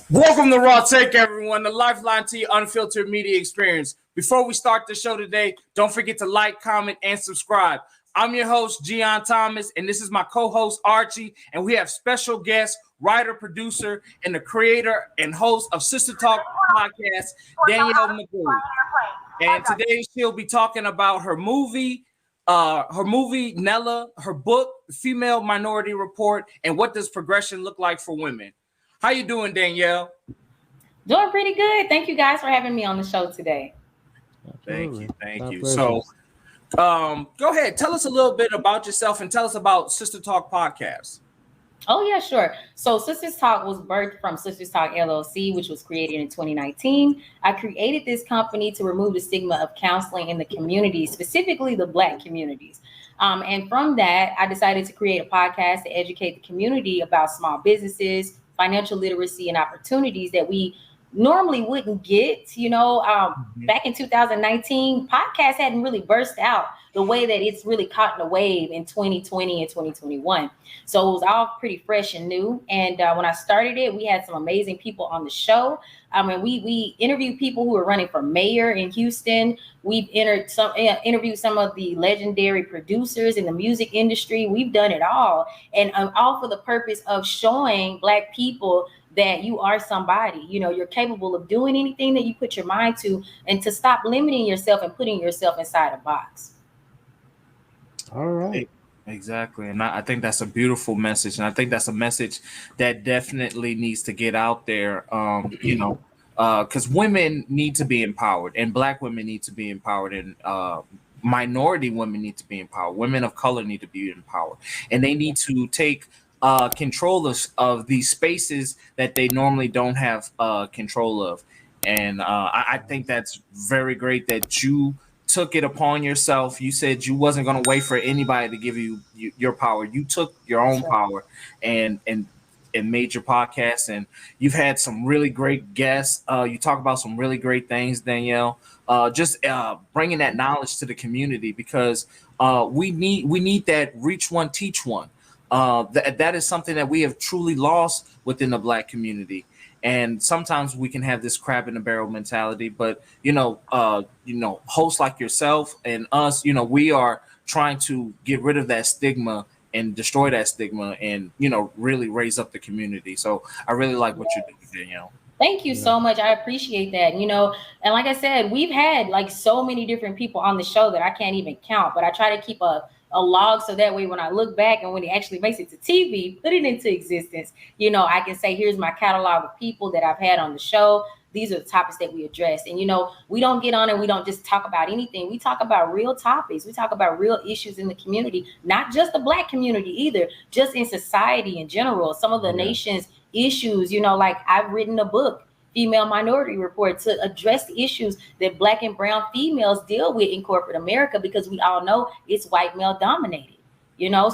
Welcome to Raw Take, everyone, the lifeline to your unfiltered media experience. Before we start the show today, don't forget to like, comment, and subscribe. I'm your host, Gion Thomas, and this is my co-host, Archie, and we have special guest, writer, producer, and the creator and host of Sistas Talk Podcast, Danielle Meggoe. And today she'll be talking about her movie, NELLA, her book, Female Minority Report, and what does progression look like for women. How you doing, Danielle? Doing pretty good. Thank you guys for having me on the show today. Thank you. So, go ahead. Tell us a little bit about yourself and tell us about Sistas Talk Podcast. Oh, yeah, sure. So Sistas Talk was birthed from Sistas Talk LLC, which was created in 2019. I created this company to remove the stigma of counseling in the community, specifically the Black communities. And from that, I decided to create a podcast to educate the community about small businesses, financial literacy, and opportunities that we normally wouldn't get. Back in 2019, podcasts hadn't really burst out the way that it's really caught in a wave in 2020 and 2021. So it was all pretty fresh and new. And when I started it, we had some amazing people on the show. We interviewed people who were running for mayor in Houston. We've interviewed some of the legendary producers in the music industry. We've done it all, and all for the purpose of showing Black people that you are somebody. You're capable of doing anything that you put your mind to, and to stop limiting yourself and putting yourself inside a box. All right. Exactly. And I think that's a beautiful message. And I think that's a message that definitely needs to get out there, because women need to be empowered, and Black women need to be empowered, and minority women need to be empowered. Women of color need to be empowered, and they need to take control of these spaces that they normally don't have control of. And I think that's very great that you took it upon yourself. You said you wasn't going to wait for anybody to give you your power. You took your own power and made your podcast, and you've had some really great guests. You talk about some really great things, Danielle. Just bringing that knowledge to the community, because we need that reach one, teach one. That is something that we have truly lost within the Black community. And sometimes we can have this crab in the barrel mentality, but hosts like yourself and us, we are trying to get rid of that stigma and destroy that stigma, and really raise up the community. So I really like what you're doing, Danielle. Thank you so much. I appreciate that. And like I said, we've had like so many different people on the show that I can't even count, but I try to keep a log, so that way when I look back and when it actually makes it to TV, put it into existence, I can say, here's my catalog of people that I've had on the show. These are the topics that we address. And, we don't get on and we don't just talk about anything. We talk about real topics. We talk about real issues in the community, not just the Black community either, just in society in general. Some of the nation's issues, like I've written a book, Female Minority Report, to address the issues that Black and brown females deal with in corporate America, because we all know it's white male dominated.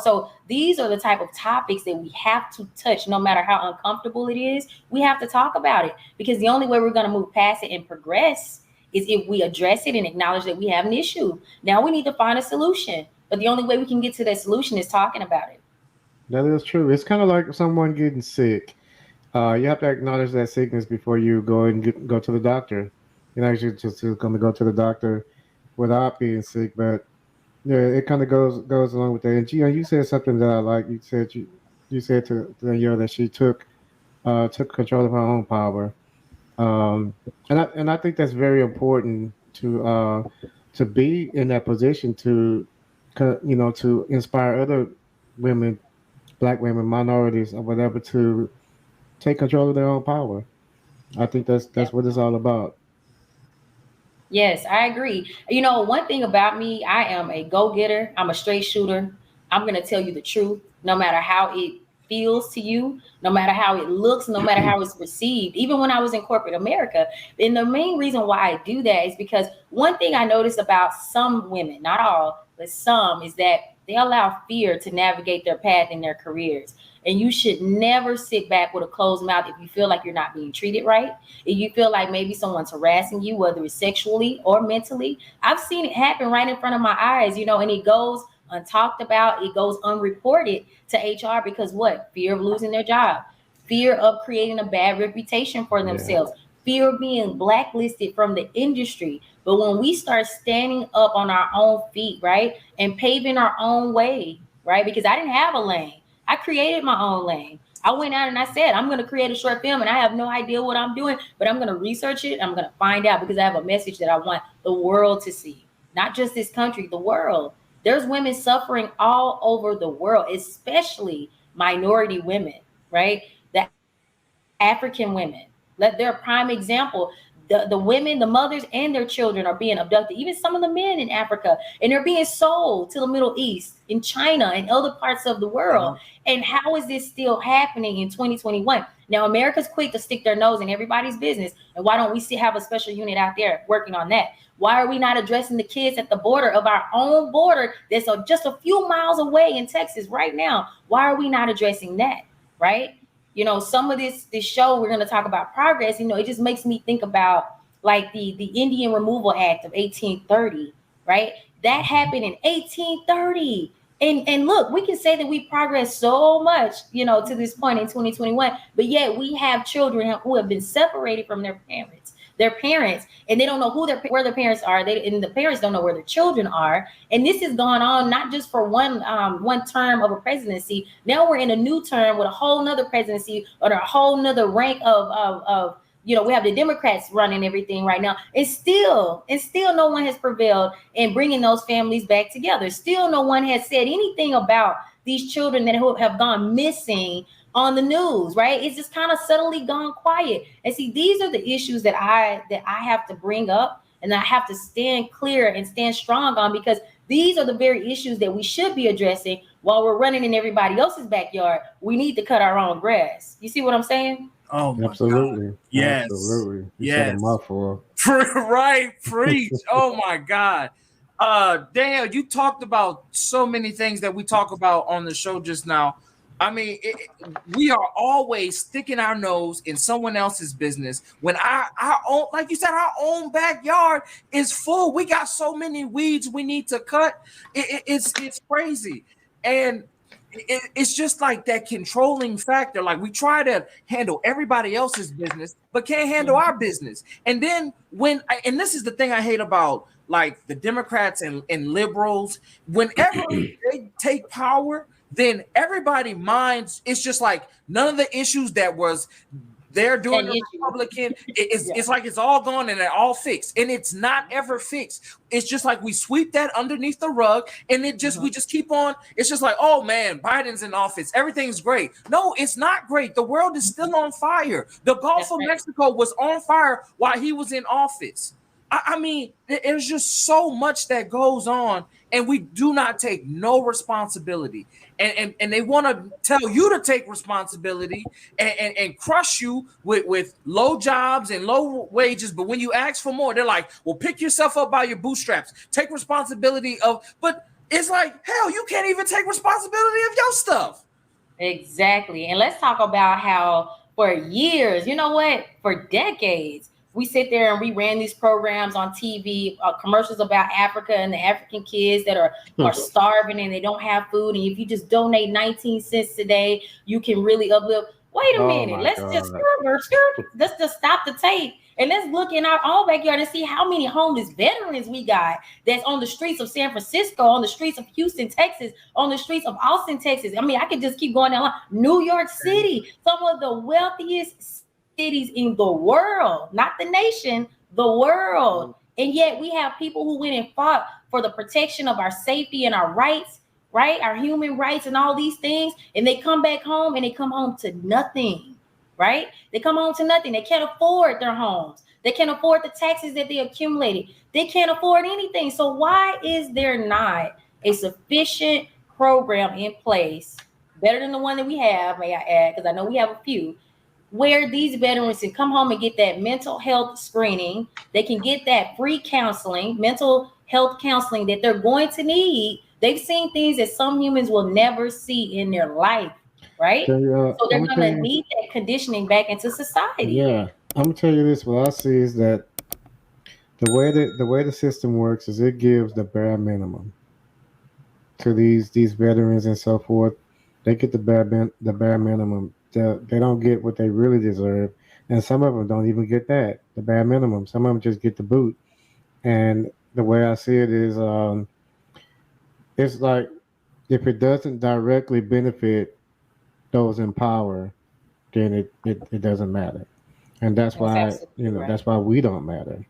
So these are the type of topics that we have to touch, no matter how uncomfortable it is. We have to talk about it, because the only way we're going to move past it and progress is if we address it and acknowledge that we have an issue. Now we need to find a solution, but the only way we can get to that solution is talking about it. That is true. It's kind of like someone getting sick. You have to acknowledge that sickness before you go and go to the doctor. You're not just going to go to the doctor without being sick, but yeah, it kind of goes along with that. And Gion, you said something that I like. You said to Danielle that she took control of her own power, and I think that's very important to be in that position to inspire other women, Black women, minorities, or whatever, to take control of their own power. I think that's what it's all about. Yes, I agree. One thing about me, I am a go-getter. I'm a straight shooter. I'm going to tell you the truth, no matter how it feels to you, no matter how it looks, no matter how it's received, even when I was in corporate America. And the main reason why I do that is because one thing I noticed about some women, not all, but some, is that they allow fear to navigate their path in their careers. And you should never sit back with a closed mouth if you feel like you're not being treated right. If you feel like maybe someone's harassing you, whether it's sexually or mentally. I've seen it happen right in front of my eyes, and it goes untalked about. It goes unreported to HR because what? Fear of losing their job. fear of creating a bad reputation for themselves, fear of being blacklisted from the industry. But when we start standing up on our own feet, right, and paving our own way, right, because I didn't have a lane. I created my own lane. I went out and I said, I'm going to create a short film and I have no idea what I'm doing, but I'm going to research it. I'm going to find out because I have a message that I want the world to see, not just this country, the world. There's women suffering all over the world, especially minority women, right? The African women. They're a prime example. The women, the mothers, and their children are being abducted. Even some of the men in Africa, and they're being sold to the Middle East, in China, and other parts of the world. And how is this still happening in 2021? Now, America's quick to stick their nose in everybody's business, and why don't we have a special unit out there working on that? Why are we not addressing the kids at the border of our own border that's just a few miles away in Texas right now? Why are we not addressing that, right? You know, some of this show, we're going to talk about progress. You know, it just makes me think about like the Indian Removal Act of 1830, right? That happened in 1830. And look, we can say that we progressed so much, you know, to this point in 2021, but yet we have children who have been separated from their parents, and they don't know where their parents are. And the parents don't know where their children are. And this has gone on not just for one term of a presidency. Now we're in a new term with a whole nother presidency or a whole nother rank of you know, we have the Democrats running everything right now. And still no one has prevailed in bringing those families back together. Still no one has said anything about these children that have gone missing on the news, right? It's just kind of subtly gone quiet. And see, these are the issues that I have to bring up, and I have to stand clear and stand strong on, because these are the very issues that we should be addressing while we're running in everybody else's backyard. We need to cut our own grass. You see what I'm saying? Oh, absolutely. God. Yes. Absolutely. You yes. said a mouthful. Right. Preach. Oh, my God. Danielle, you talked about so many things that we talk about on the show just now. I mean, we are always sticking our nose in someone else's business when our own, like you said, our own backyard is full. We got so many weeds we need to cut. It's crazy. And it's just like that controlling factor. Like, we try to handle everybody else's business, but can't handle our business. And then and this is the thing I hate about like the Democrats and liberals, whenever they take power, then everybody minds, it's just like none of the issues that was there during the Republican, it's like it's all gone and they're all fixed. And it's not ever fixed. It's just like we sweep that underneath the rug, and we just keep on. It's just like, oh man, Biden's in office, everything's great. No, it's not great. The world is still on fire. The Gulf of Mexico was on fire while he was in office. I mean, there's just so much that goes on, and we do not take no responsibility. And they want to tell you to take responsibility and crush you with low jobs and low wages. But when you ask for more, they're like, well, pick yourself up by your bootstraps. Take responsibility but it's like, hell, you can't even take responsibility of your stuff. Exactly. And let's talk about how for years, you know what, for decades, we sit there and we ran these programs on TV, commercials about Africa and the African kids that are starving and they don't have food. And if you just donate 19 cents today, you can really uplift. Wait a minute. Let's just stop the tape. And let's look in our own backyard and see how many homeless veterans we got that's on the streets of San Francisco, on the streets of Houston, Texas, on the streets of Austin, Texas. I mean, I could just keep going down. New York City, some of the wealthiest cities in the world, not the nation, the world. And yet we have people who went and fought for the protection of our safety and our rights, right? Our human rights and all these things. And they come back home and they come home to nothing, right? They come home to nothing. They can't afford their homes. They can't afford the taxes that they accumulated. They can't afford anything. So why is there not a sufficient program in place, better than the one that we have, may I add, because I know we have a few, where these veterans can come home and get that mental health screening? They can get that free counseling, mental health counseling that they're going to need. They've seen things that some humans will never see in their life, right? So they're going to need that conditioning back into society. Yeah, I'm gonna tell you this. What I see is that the way the system works is it gives the bare minimum to these veterans and so forth. They get the bare minimum they don't get what they really deserve, and some of them don't even get that, the bare minimum. Some of them just get the boot. And the way I see it is, it's like if it doesn't directly benefit those in power, then it doesn't matter. And that's That's why, absolutely right. that's why we don't matter.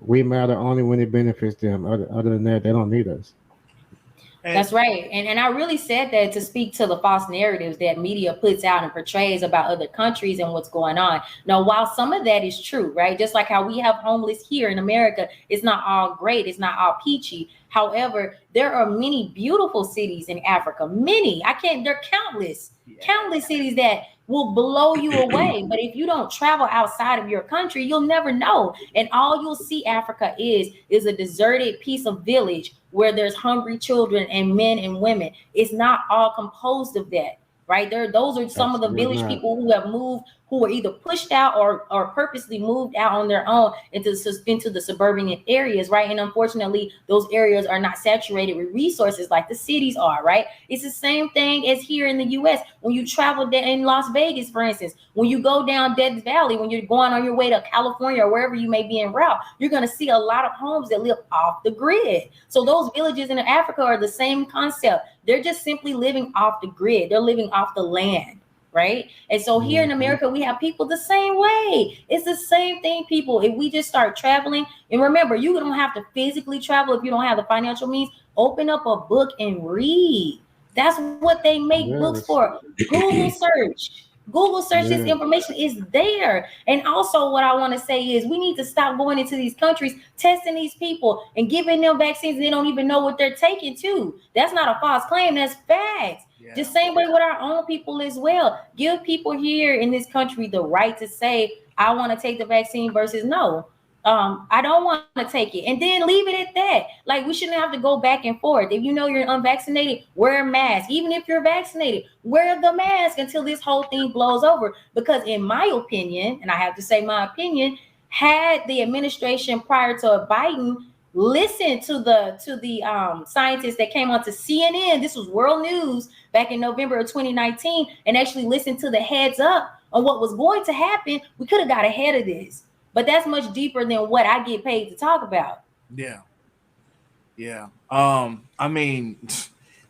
We matter only when it benefits them. Other than that, they don't need us. And That's right. And I really said that to speak to the false narratives that media puts out and portrays about other countries and what's going on. Now, while some of that is true, right? Just like how we have homeless here in America, it's not all great, it's not all peachy. However, there are many beautiful cities in Africa. Many. They're countless, countless cities that will blow you away. But if you don't travel outside of your country, you'll never know. And all you'll see Africa is a deserted piece of village where there's hungry children and men and women. It's not all composed of that, right? Those are some of the Absolutely village not. people who have moved, who were either pushed out or purposely moved out on their own into the suburban areas, right? And unfortunately, those areas are not saturated with resources like the cities are, right? It's the same thing as here in the U.S. When you travel in Las Vegas, for instance, when you go down Death Valley, when you're going on your way to California or wherever you may be en route, you're going to see a lot of homes that live off the grid. So those villages in Africa are the same concept. They're just simply living off the grid. They're living off the land. Right. And so here in America, we have people the same way. It's the same thing, people. If we just start traveling, and remember, you don't have to physically travel if you don't have the financial means. Open up a book and read. That's what they make books Yes. for. Google search. Google search, this Yeah. information is there. And also what I want to say is we need to stop going into these countries, testing these people and giving them vaccines. They don't even know what they're taking too. That's not a false claim. That's facts. yeah. Just same way with our own people as well. Give people here in this country the right to say, I want to take the vaccine versus no. I don't want to take it. And then leave it at that. Like, we shouldn't have to go back and forth. If you know you're unvaccinated, wear a mask. Even if you're vaccinated, wear the mask until this whole thing blows over. Because in my opinion, and I have to say my opinion, had the administration prior to Biden listened to the scientists that came onto CNN, this was world news back in November of 2019, and actually listened to the heads up on what was going to happen, we could have got ahead of this. But that's much deeper than what I get paid to talk about. Yeah. Yeah. I mean,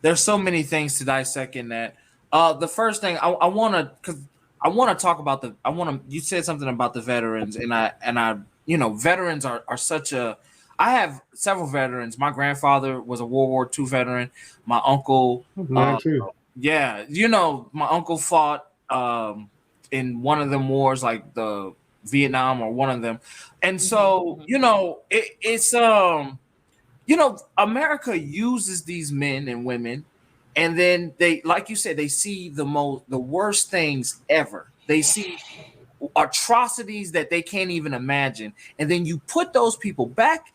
there's so many things to dissect in that. The first thing I want to talk about you said something about the veterans, and I veterans are such a, I have several veterans. My grandfather was a World War II veteran. My uncle, Mine too. yeah, my uncle fought in one of them wars, like the Vietnam or one of them. And so, it's America uses these men and women, and then they, like you said, they see the worst things ever. They see atrocities that they can't even imagine. And then you put those people back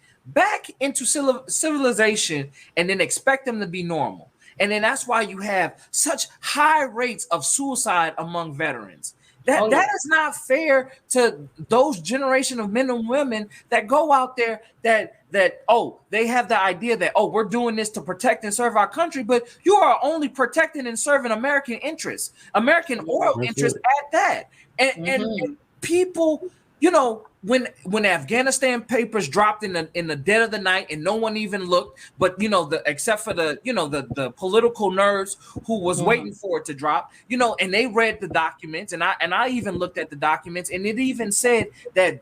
into civilization and then expect them to be normal. And then that's why you have such high rates of suicide among veterans. That is not fair to those generation of men and women that go out there that they have the idea that, we're doing this to protect and serve our country, but you are only protecting and serving American interests, American oil interests at that. And people, when Afghanistan papers dropped in the dead of the night and no one even looked, but except for the political nerds who was waiting for it to drop, and they read the documents, and I even looked at the documents, and it even said that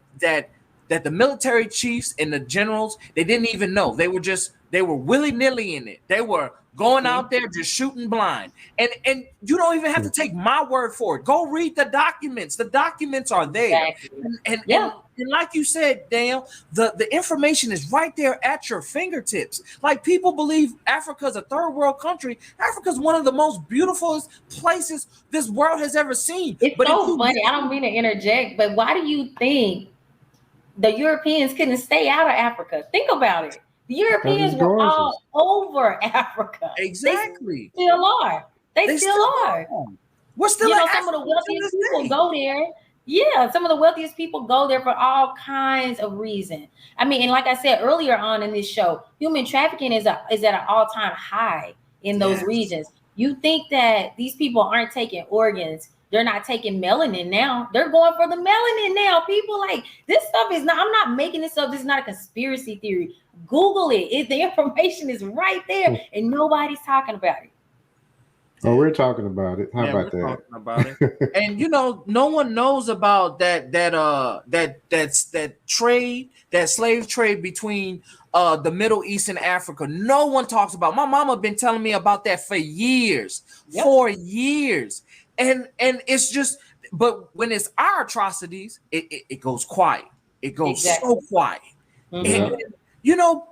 the military chiefs and the generals, they didn't even know. They were willy-nilly in it. They were going out there just shooting blind. And you don't even have to take my word for it. Go read the documents. The documents are there. Exactly. And like you said, Danielle, the information is right there at your fingertips. Like, people believe Africa's a third world country. Africa's one of the most beautiful places this world has ever seen. It's so funny. I don't mean to interject, but why do you think the Europeans couldn't stay out of Africa? Think about it. The Europeans were all over Africa. Exactly. They still are. They still are. We're still some of the wealthiest people go there. Yeah, some of the wealthiest people go there for all kinds of reasons. I mean, and like I said earlier on in this show, human trafficking is at an all-time high in those regions. You think that these people aren't taking organs. They're not taking melanin now. They're going for the melanin now. People like this stuff is not, I'm not making this up. This is not a conspiracy theory. Google it. The information is right there and nobody's talking about it. Oh, we're talking about it. How about we're that? talking about it. And no one knows about that trade, that slave trade between the Middle East and Africa. No one talks about. My mama been telling me about that for years, for years. And it's just, but when it's our atrocities, it goes quiet. It goes so quiet. And,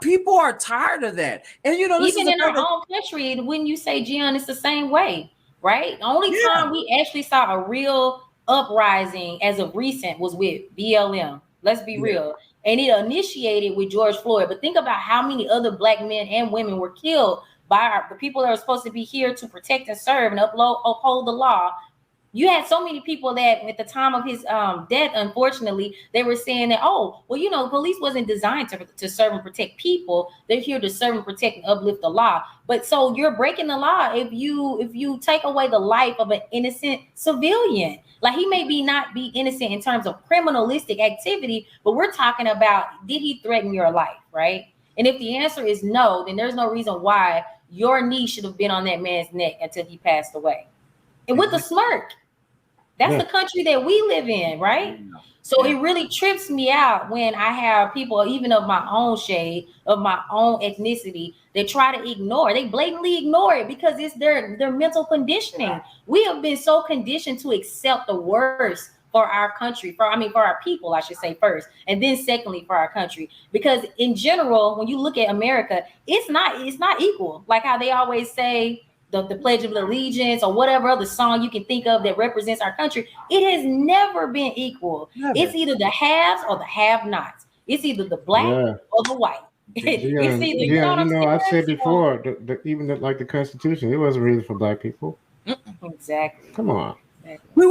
people are tired of that. And this even in our own country, when you say Gion, it's the same way, right? The only time we actually saw a real uprising as of recent was with BLM. Let's be real. And it initiated with George Floyd. But think about how many other Black men and women were killed by the people that are supposed to be here to protect and serve and uphold the law. You had so many people that at the time of his death, unfortunately, they were saying that, police wasn't designed to serve and protect people. They're here to serve and protect and uplift the law. But so you're breaking the law if you take away the life of an innocent civilian. Like, he may not be innocent in terms of criminalistic activity, but we're talking about, did he threaten your life, right? And if the answer is no, then there's no reason why your knee should have been on that man's neck until he passed away. And with a smirk. That's the country that we live in, right? So it really trips me out when I have people, even of my own shade, of my own ethnicity, they try to ignore. They blatantly ignore it because it's their mental conditioning. We have been so conditioned to accept the worst for our country, for our people, I should say first, and then secondly for our country. Because in general, when you look at America, it's not equal. Like how they always say, the Pledge of Allegiance or whatever other song you can think of that represents our country, it has never been equal. Never. It's either the haves or the have-nots. It's either the black or the white. It's either, I said before, even like the Constitution, it wasn't really for Black people. Exactly. Come on. Exactly. We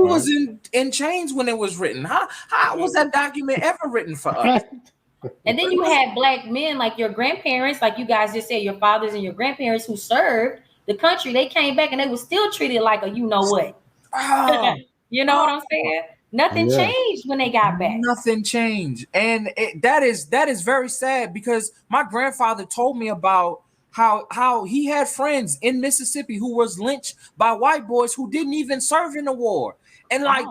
was in chains when it was written. How was that document ever written for us? And then you had Black men like your grandparents, like you guys just said, your fathers and your grandparents who served the country. They came back and they were still treated like a you know what. You know what I'm saying? Nothing changed when they got back. Nothing changed. And that is very sad, because my grandfather told me about how he had friends in Mississippi who was lynched by white boys who didn't even serve in the war. And like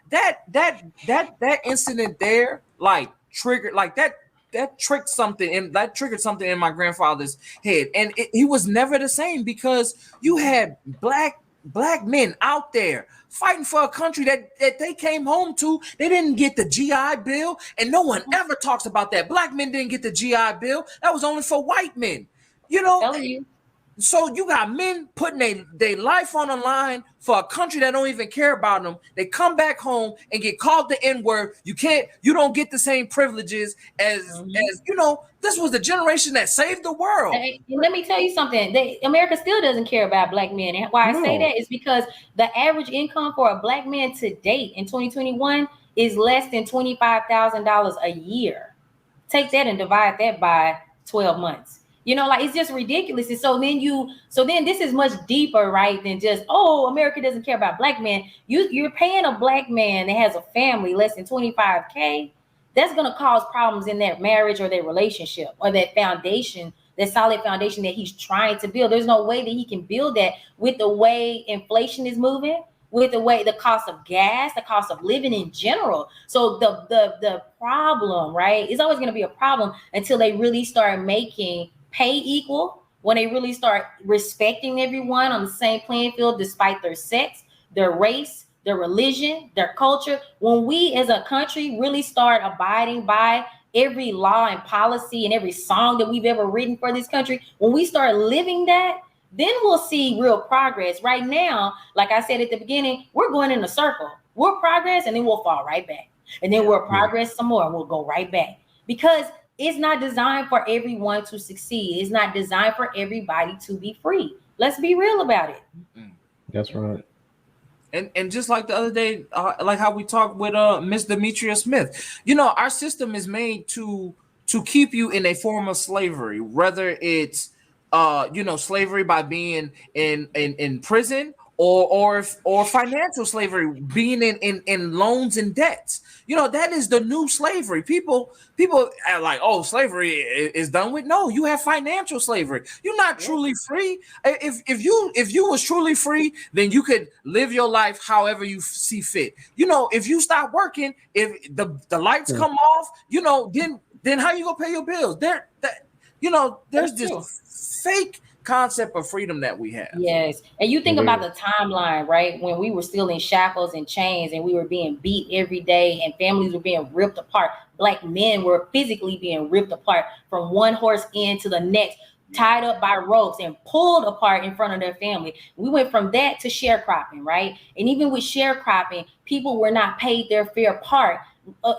that incident there, like triggered, like that triggered something in my grandfather's head. And he was never the same, because you had black men out there fighting for a country that they came home to. They didn't get the GI Bill, and no one ever talks about that. Black men didn't get the GI Bill. That was only for white men. So you got men putting their life on the line for a country that don't even care about them. They come back home and get called the N-word. You don't get the same privileges as this was the generation that saved the world. Let me tell you something. America still doesn't care about Black men. And why I say that is because the average income for a Black man to date in 2021 is less than $25,000 a year. Take that and divide that by 12 months. It's just ridiculous. And so then this is much deeper, right, than just, America doesn't care about Black men. You're paying a Black man that has a family less than $25K. That's going to cause problems in their marriage or their relationship or that foundation, that solid foundation that he's trying to build. There's no way that he can build that with the way inflation is moving, with the way the cost of gas, the cost of living in general. So the problem, right, is always going to be a problem until they really start making pay equal, when they really start respecting everyone on the same playing field, despite their sex, their race, their religion, their culture. When we as a country really start abiding by every law and policy and every song that we've ever written for this country, when we start living that, then we'll see real progress. Right now, like I said at the beginning, we're going in a circle. We'll progress and then we'll fall right back. And then we'll progress some more and we'll go right back. Because it's not designed for everyone to succeed. It's not designed for everybody to be free. Let's be real about it. That's right. And just like the other day, like how we talked with Miss Demetria Smith, our system is made to keep you in a form of slavery, whether it's slavery by being in prison, or financial slavery, being in loans and debts. That is the new slavery. People are like, oh, slavery is done with. No, you have financial slavery. You're not truly free. If you was truly free, then you could live your life however you see fit. If you stop working, if the lights come off, then how you gonna pay your bills? There's this fake concept of freedom that we have. Yes. And you think about the timeline, right? When we were still in shackles and chains and we were being beat every day and families were being ripped apart. Black men were physically being ripped apart from one horse end to the next, tied up by ropes and pulled apart in front of their family. We went from that to sharecropping, right? And even with sharecropping, people were not paid their fair part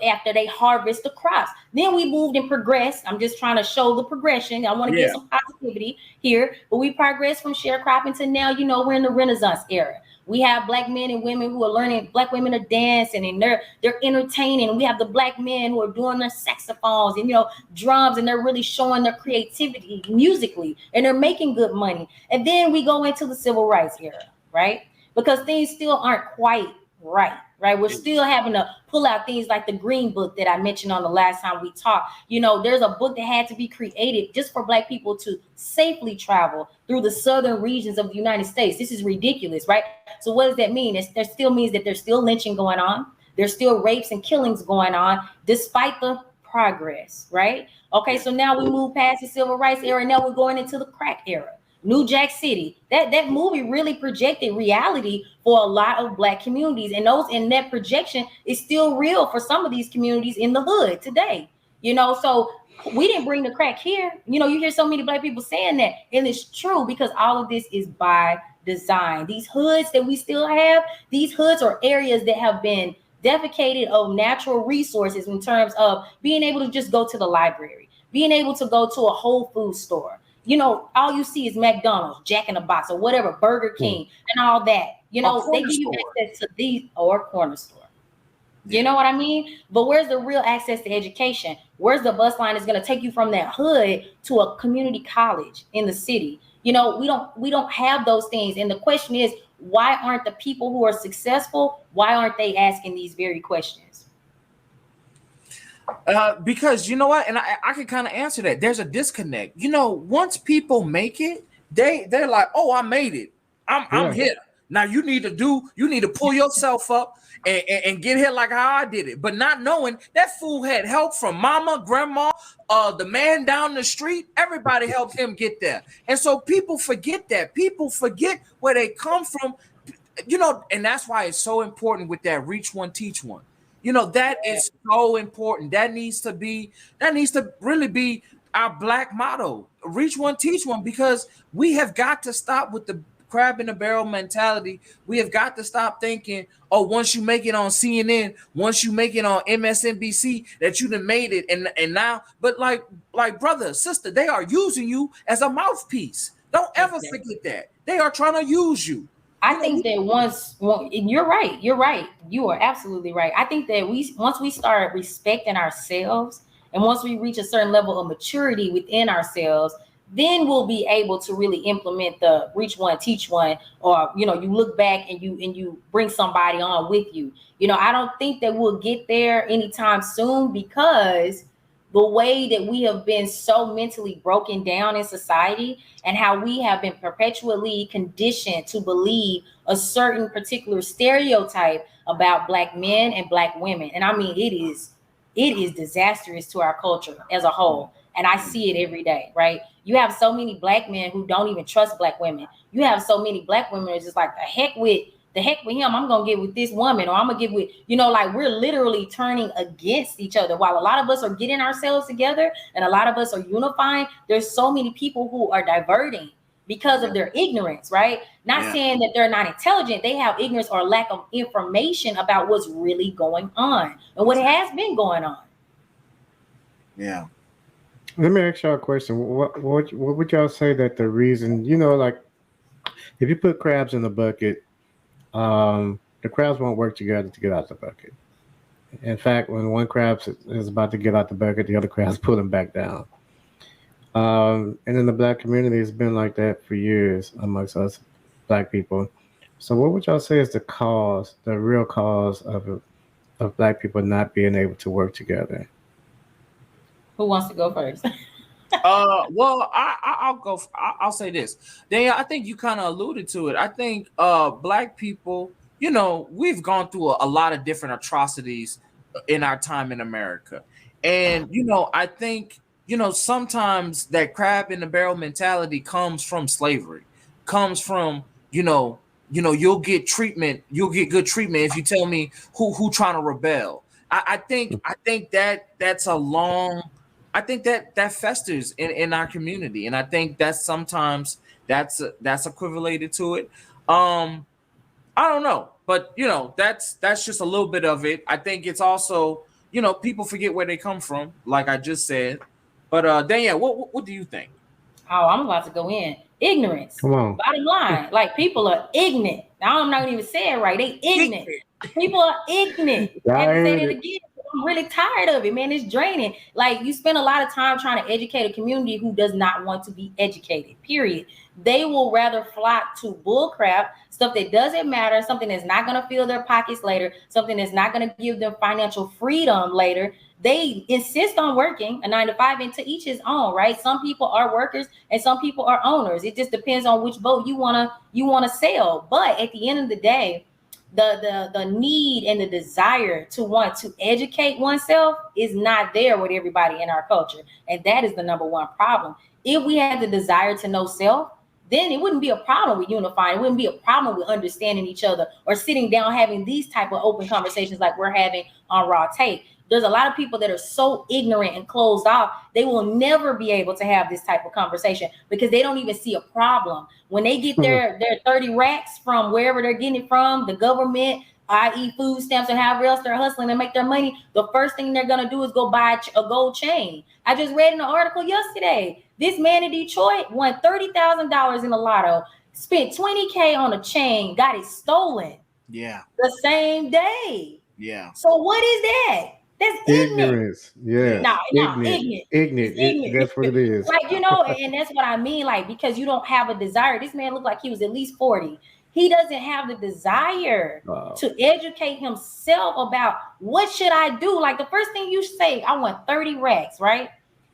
after they harvest the crops. Then we moved and progressed. I'm just trying to show the progression. I want to get some positivity here, but we progressed from sharecropping to now, we're in the Renaissance era. We have Black men and women who are learning. Black women are dancing and they're entertaining. We have the Black men who are doing their saxophones and drums, and they're really showing their creativity musically, and they're making good money. And then we go into the civil rights era, right? Because things still aren't quite right. We're still having to pull out things like the Green Book that I mentioned on the last time we talked. There's a book that had to be created just for Black people to safely travel through the southern regions of the United States. This is ridiculous, right? So what does that mean? That still means that there's still lynching going on. There's still rapes and killings going on, despite the progress, right? Okay, so now we move past the civil rights era, and now we're going into the crack era. New Jack City. That movie really projected reality for a lot of Black communities, and that projection is still real for some of these communities in the hood today. So we didn't bring the crack here. You hear so many Black people saying that, and it's true because all of this is by design. These hoods that we still have, these hoods are areas that have been defecated of natural resources in terms of being able to just go to the library, being able to go to a Whole Food store. All you see is McDonald's, Jack in the Box, or whatever, Burger King, and all that. They give you access to these, or corner store. You know what I mean? But where's the real access to education? Where's the bus line that's going to take you from that hood to a community college in the city? We don't have those things. And the question is, why aren't the people who are successful, why aren't they asking these very questions? Because you know what, and I can kind of answer that. There's a disconnect. Once people make it, they're like, oh, I made it. I'm here. Now you need to pull yourself up and get here like how I did it. But not knowing that fool had help from mama, grandma, the man down the street. Everybody helped him get there. And so people forget that. People forget where they come from. And that's why it's so important with that reach one, teach one. That is so important. That needs to really be our Black motto. Reach one, teach one, because we have got to stop with the crab in the barrel mentality. We have got to stop thinking, oh, once you make it on CNN, once you make it on MSNBC, that you done made it. And now, but like brother, sister, they are using you as a mouthpiece. Don't ever forget that. They are trying to use you. I think that you're right. You are absolutely right. I think that once we start respecting ourselves, and once we reach a certain level of maturity within ourselves, then we'll be able to really implement the reach one, teach one, or you look back and you bring somebody on with you. I don't think that we'll get there anytime soon, because the way that we have been so mentally broken down in society, and how we have been perpetually conditioned to believe a certain particular stereotype about Black men and Black women. And I mean, it is disastrous to our culture as a whole. And I see it every day, right? You have so many Black men who don't even trust Black women. You have so many Black women who's just like, the heck with him, I'm gonna get with this woman, or I'm gonna get with, like we're literally turning against each other. While a lot of us are getting ourselves together and a lot of us are unifying, there's so many people who are diverting because of their ignorance, right? Not saying that they're not intelligent. They have ignorance or lack of information about what's really going on and what has been going on. Yeah. Let me ask y'all a question. What would y'all say that the reason, like if you put crabs in the bucket, the crabs won't work together to get out the bucket. In fact, when one crab is about to get out the bucket, the other crabs pull him back down. And in the black community, it's been like that for years amongst us black people. So, what would y'all say is the cause, the real cause of black people not being able to work together? Who wants to go first? Well, I'll go. I'll say this. Danielle, I think you kind of alluded to it. I think black people, we've gone through a lot of different atrocities in our time in America, and I think sometimes that crab in the barrel mentality comes from slavery, comes from you'll get treatment, you'll get good treatment if you tell me who trying to rebel. I think that's a long. I think that festers in our community, and I think that sometimes that's equivalated to it. I don't know, but that's just a little bit of it. I think it's also people forget where they come from, like I just said. But Danielle, what do you think? Oh, I'm about to go in. Ignorance. Come on. Bottom line, like people are ignorant. Now I'm not gonna even say it right. They ignorant. People are ignorant. I have to say that again. I'm really tired of it, man. It's draining. Like you spend a lot of time trying to educate a community who does not want to be educated. Period. They will rather flock to bull crap, stuff that doesn't matter, something that's not going to fill their pockets later, something that's not going to give them financial freedom later. They insist on working a 9 to 5, and to each his own, right? Some people are workers and some people are owners. It just depends on which boat you wanna sail. But at the end of the day, the need and the desire to want to educate oneself is not there with everybody in our culture, and that is the number one problem. If we had the desire to know self, then it wouldn't be a problem with unifying. It wouldn't be a problem with understanding each other or sitting down having these type of open conversations like we're having on Raw Take. There's a lot of people that are so ignorant and closed off, they will never be able to have this type of conversation because they don't even see a problem. When they get their 30 racks from wherever they're getting it from, the government, i.e. food stamps and however else they're hustling and make their money, the first thing they're going to do is go buy a gold chain. I just read in an article yesterday, this man in Detroit won $30,000 in the lotto, spent $20K on a chain, got it stolen. Yeah. The same day. Yeah. So what is that? That's ignorance. Yeah. No, ignorant. That's what it is. Like, and that's what I mean. Like, because you don't have a desire. This man looked like he was at least 40. He doesn't have the desire to educate himself about what should I do. Like the first thing you say, I want 30 racks, right?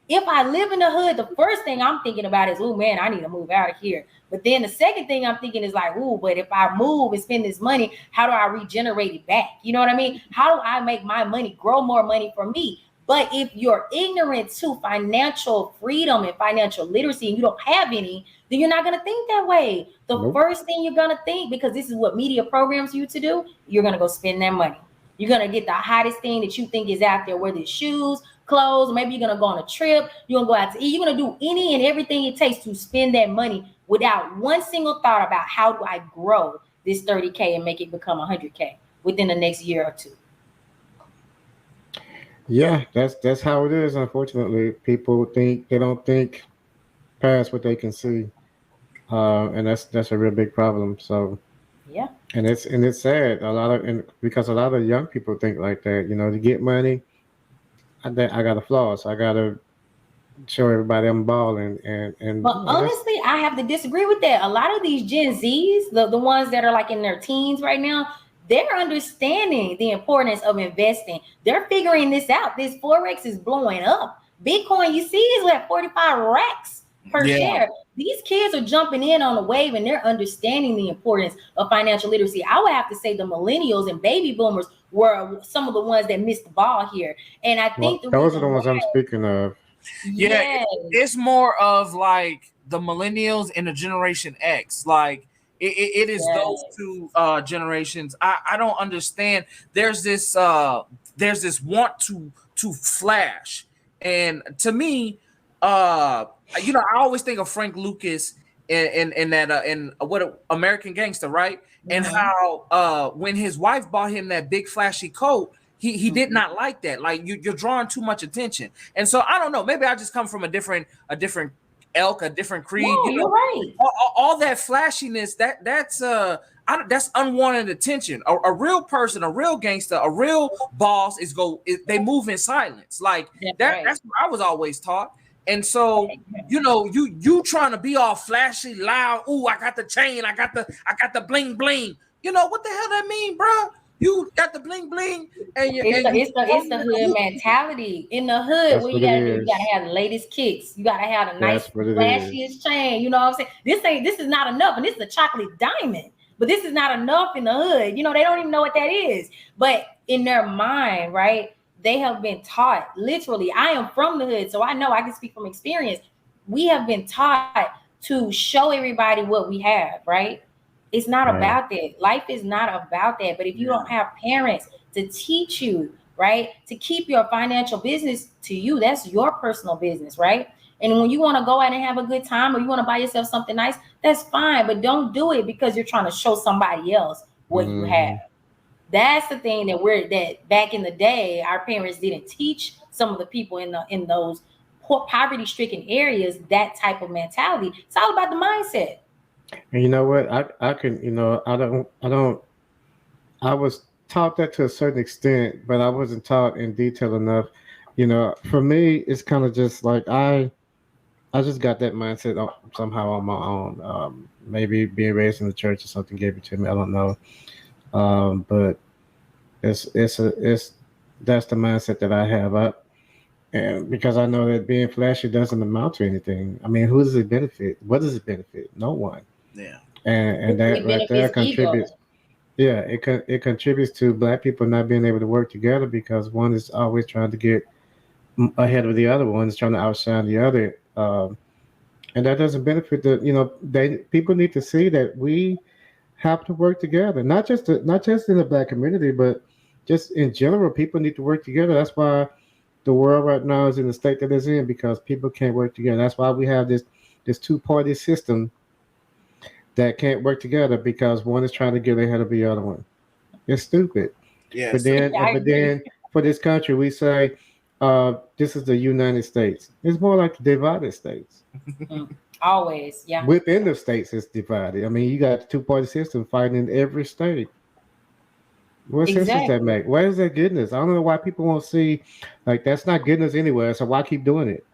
If I live in the hood, the first thing I'm thinking about is, oh man, I need to move out of here. But then the second thing I'm thinking is like, oh, but if I move and spend this money, how do I regenerate it back? You know what I mean? How do I make my money grow more money for me? But if you're ignorant to financial freedom and financial literacy and you don't have any, then you're not going to think that way. The first thing you're going to think, because this is what media programs you to do, you're going to go spend that money. You're going to get the hottest thing that you think is out there, whether it's shoes, clothes, maybe you're going to go on a trip, you're going to go out to eat, you're going to do any and everything it takes to spend that money without one single thought about how do I grow this 30K and make it become 100K within the next year or two. Yeah, that's how it is. Unfortunately, people they don't think past what they can see, and that's a real big problem. So yeah, and it's sad. Because a lot of young people think like that. To get money, I got a floss. I gotta show everybody I'm balling. But honestly, I have to disagree with that. A lot of these Gen Zs, the ones that are like in their teens right now, they're understanding the importance of investing. They're figuring this out. This Forex is blowing up. Bitcoin, you see, is at 45 racks per share. These kids are jumping in on the wave and they're understanding the importance of financial literacy. I would have to say the millennials and baby boomers were some of the ones that missed the ball here. And I think those are the ones I'm speaking of. Yeah, it's more of like the millennials and the Generation X. Like it is those two generations. I don't understand. There's this want to flash, and to me, I always think of Frank Lucas in what American Gangster, right? Mm-hmm. And how when his wife bought him that big flashy coat, he did not like that. Like you're drawing too much attention, and so I don't know. Maybe I just come from a different elk, a different creed. No, you're right. All that flashiness, that's unwanted attention. A real person, a real gangster, a real boss they move in silence. Like that's what I was always taught. And so, you trying to be all flashy, loud. Ooh, I got the chain. I got the bling bling. You know what the hell that mean, bro? You got the bling bling, and it's the hood mentality. In the hood, That's what what you it gotta do? You is. gotta have the latest kicks. You gotta have the nice, That's what it flashiest chain. You know what I'm saying? This is not enough, and this is a chocolate diamond. But this is not enough in the hood. You know, they don't even know what that is. But in their mind, right? They have been taught. Literally, I am from the hood, so I know I can speak from experience. We have been taught to show everybody what we have, right? It's not Right. about that. Life is not about that. But if you don't have parents to teach you, right, to keep your financial business to you, that's your personal business, right? And when you want to go out and have a good time, or you want to buy yourself something nice, that's fine. But don't do it because you're trying to show somebody else what you have. That's the thing that back in the day, our parents didn't teach some of the people in those poverty-stricken areas that type of mentality. It's all about the mindset. And you know what? I can, I was taught that to a certain extent, but I wasn't taught in detail enough. For me, it's kind of just like I just got that mindset somehow on my own. Maybe being raised in the church or something gave it to me. I don't know. But it's that's the mindset that I have. And because I know that being flashy doesn't amount to anything. I mean, who does it benefit? What does it benefit? No one. Yeah. And that right there contributes. Ego. Yeah, it contributes to Black people not being able to work together because one is always trying to get ahead of the other one, is trying to outshine the other. And that doesn't benefit people need to see that we have to work together, not just in the Black community, but just in general. People need to work together. That's why the world right now is in the state that it's in, because people can't work together. That's why we have this two-party system that can't work together because one is trying to get ahead of the other one. It's stupid. Yeah. But then for this country, we say this is the United States. It's more like the divided states. Always, yeah. Within the states, it's divided. I mean, you got the two-party system fighting in every state. What sense does that make? Where is that getting us? I don't know why people won't see, like, that's not getting us anywhere. So why keep doing it?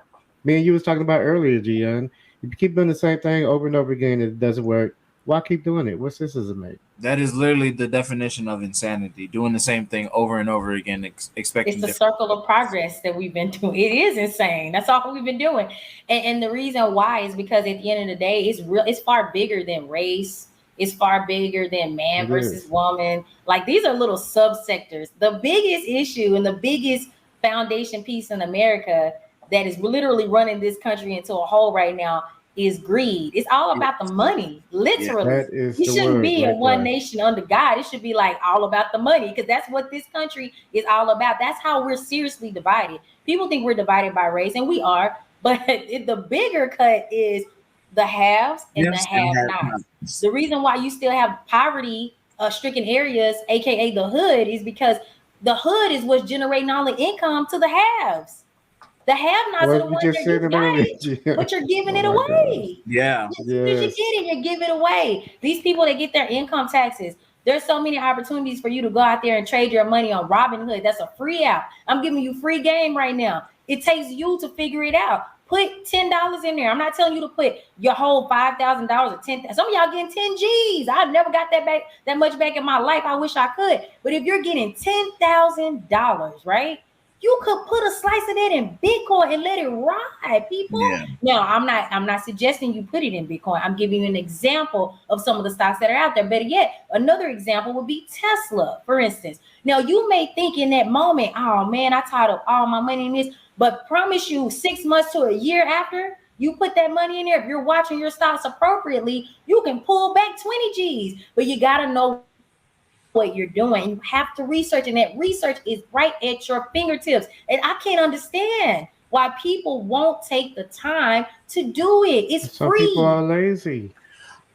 Me and you was talking about earlier, Gion. If you keep doing the same thing over and over again and it doesn't work, why keep doing it? What sense does it make? That is literally the definition of insanity. Doing the same thing over and over again, expecting. It's the circle of progress that we've been doing. It is insane. That's all we've been doing. And the reason why is because at the end of the day, it's far bigger than race. It's far bigger than man versus woman. Like, these are little subsectors. The biggest issue and the biggest foundation piece in America that is literally running this country into a hole right now is greed. It's all about the money, literally. That is You the shouldn't word be right in one there. nation under God. It should be like all about the money, because that's what this country is all about. That's how we're seriously divided. People think we're divided by race, and we are, but the bigger cut is the haves and the have-nots. The reason why you still have poverty stricken areas, aka the hood, is because the hood is what's generating all the income to the haves. The have-nots are the ones that got it, but you're giving it away. Yeah. As soon as you get it, you give it away. These people that get their income taxes, there's so many opportunities for you to go out there and trade your money on Robinhood. That's a free app. I'm giving you free game right now. It takes you to figure it out. Put $10 in there. I'm not telling you to put your whole $5,000 or 10. Some of y'all getting 10 G's. I've never got that much back in my life. I wish I could. But if you're getting $10,000, right? You could put a slice of that in Bitcoin and let it ride, people. Yeah. Now, I'm not suggesting you put it in Bitcoin. I'm giving you an example of some of the stocks that are out there. Better yet, another example would be Tesla, for instance. Now, you may think in that moment, oh man, I tied up all my money in this. But promise you, 6 months to a year after you put that money in there, if you're watching your stocks appropriately, you can pull back 20 G's. But you got to know what you're doing. You have to research, and that research is right at your fingertips. And I can't understand why people won't take the time to do it. It's Some free. people are lazy.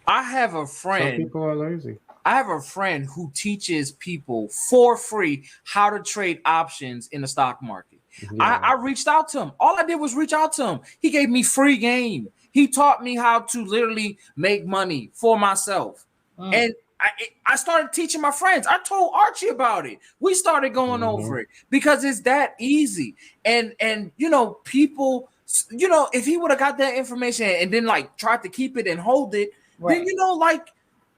I have a friend. Some people are lazy. I have a friend who teaches people for free how to trade options in the stock market. Yeah. I reached out to him. All I did was reach out to him. He gave me free game. He taught me how to literally make money for myself. And I started teaching my friends. I told Archie about it. We started going over it because it's that easy. And you know, people you know, if he would have got that information and then like tried to keep it and hold it, Right. then, you know, like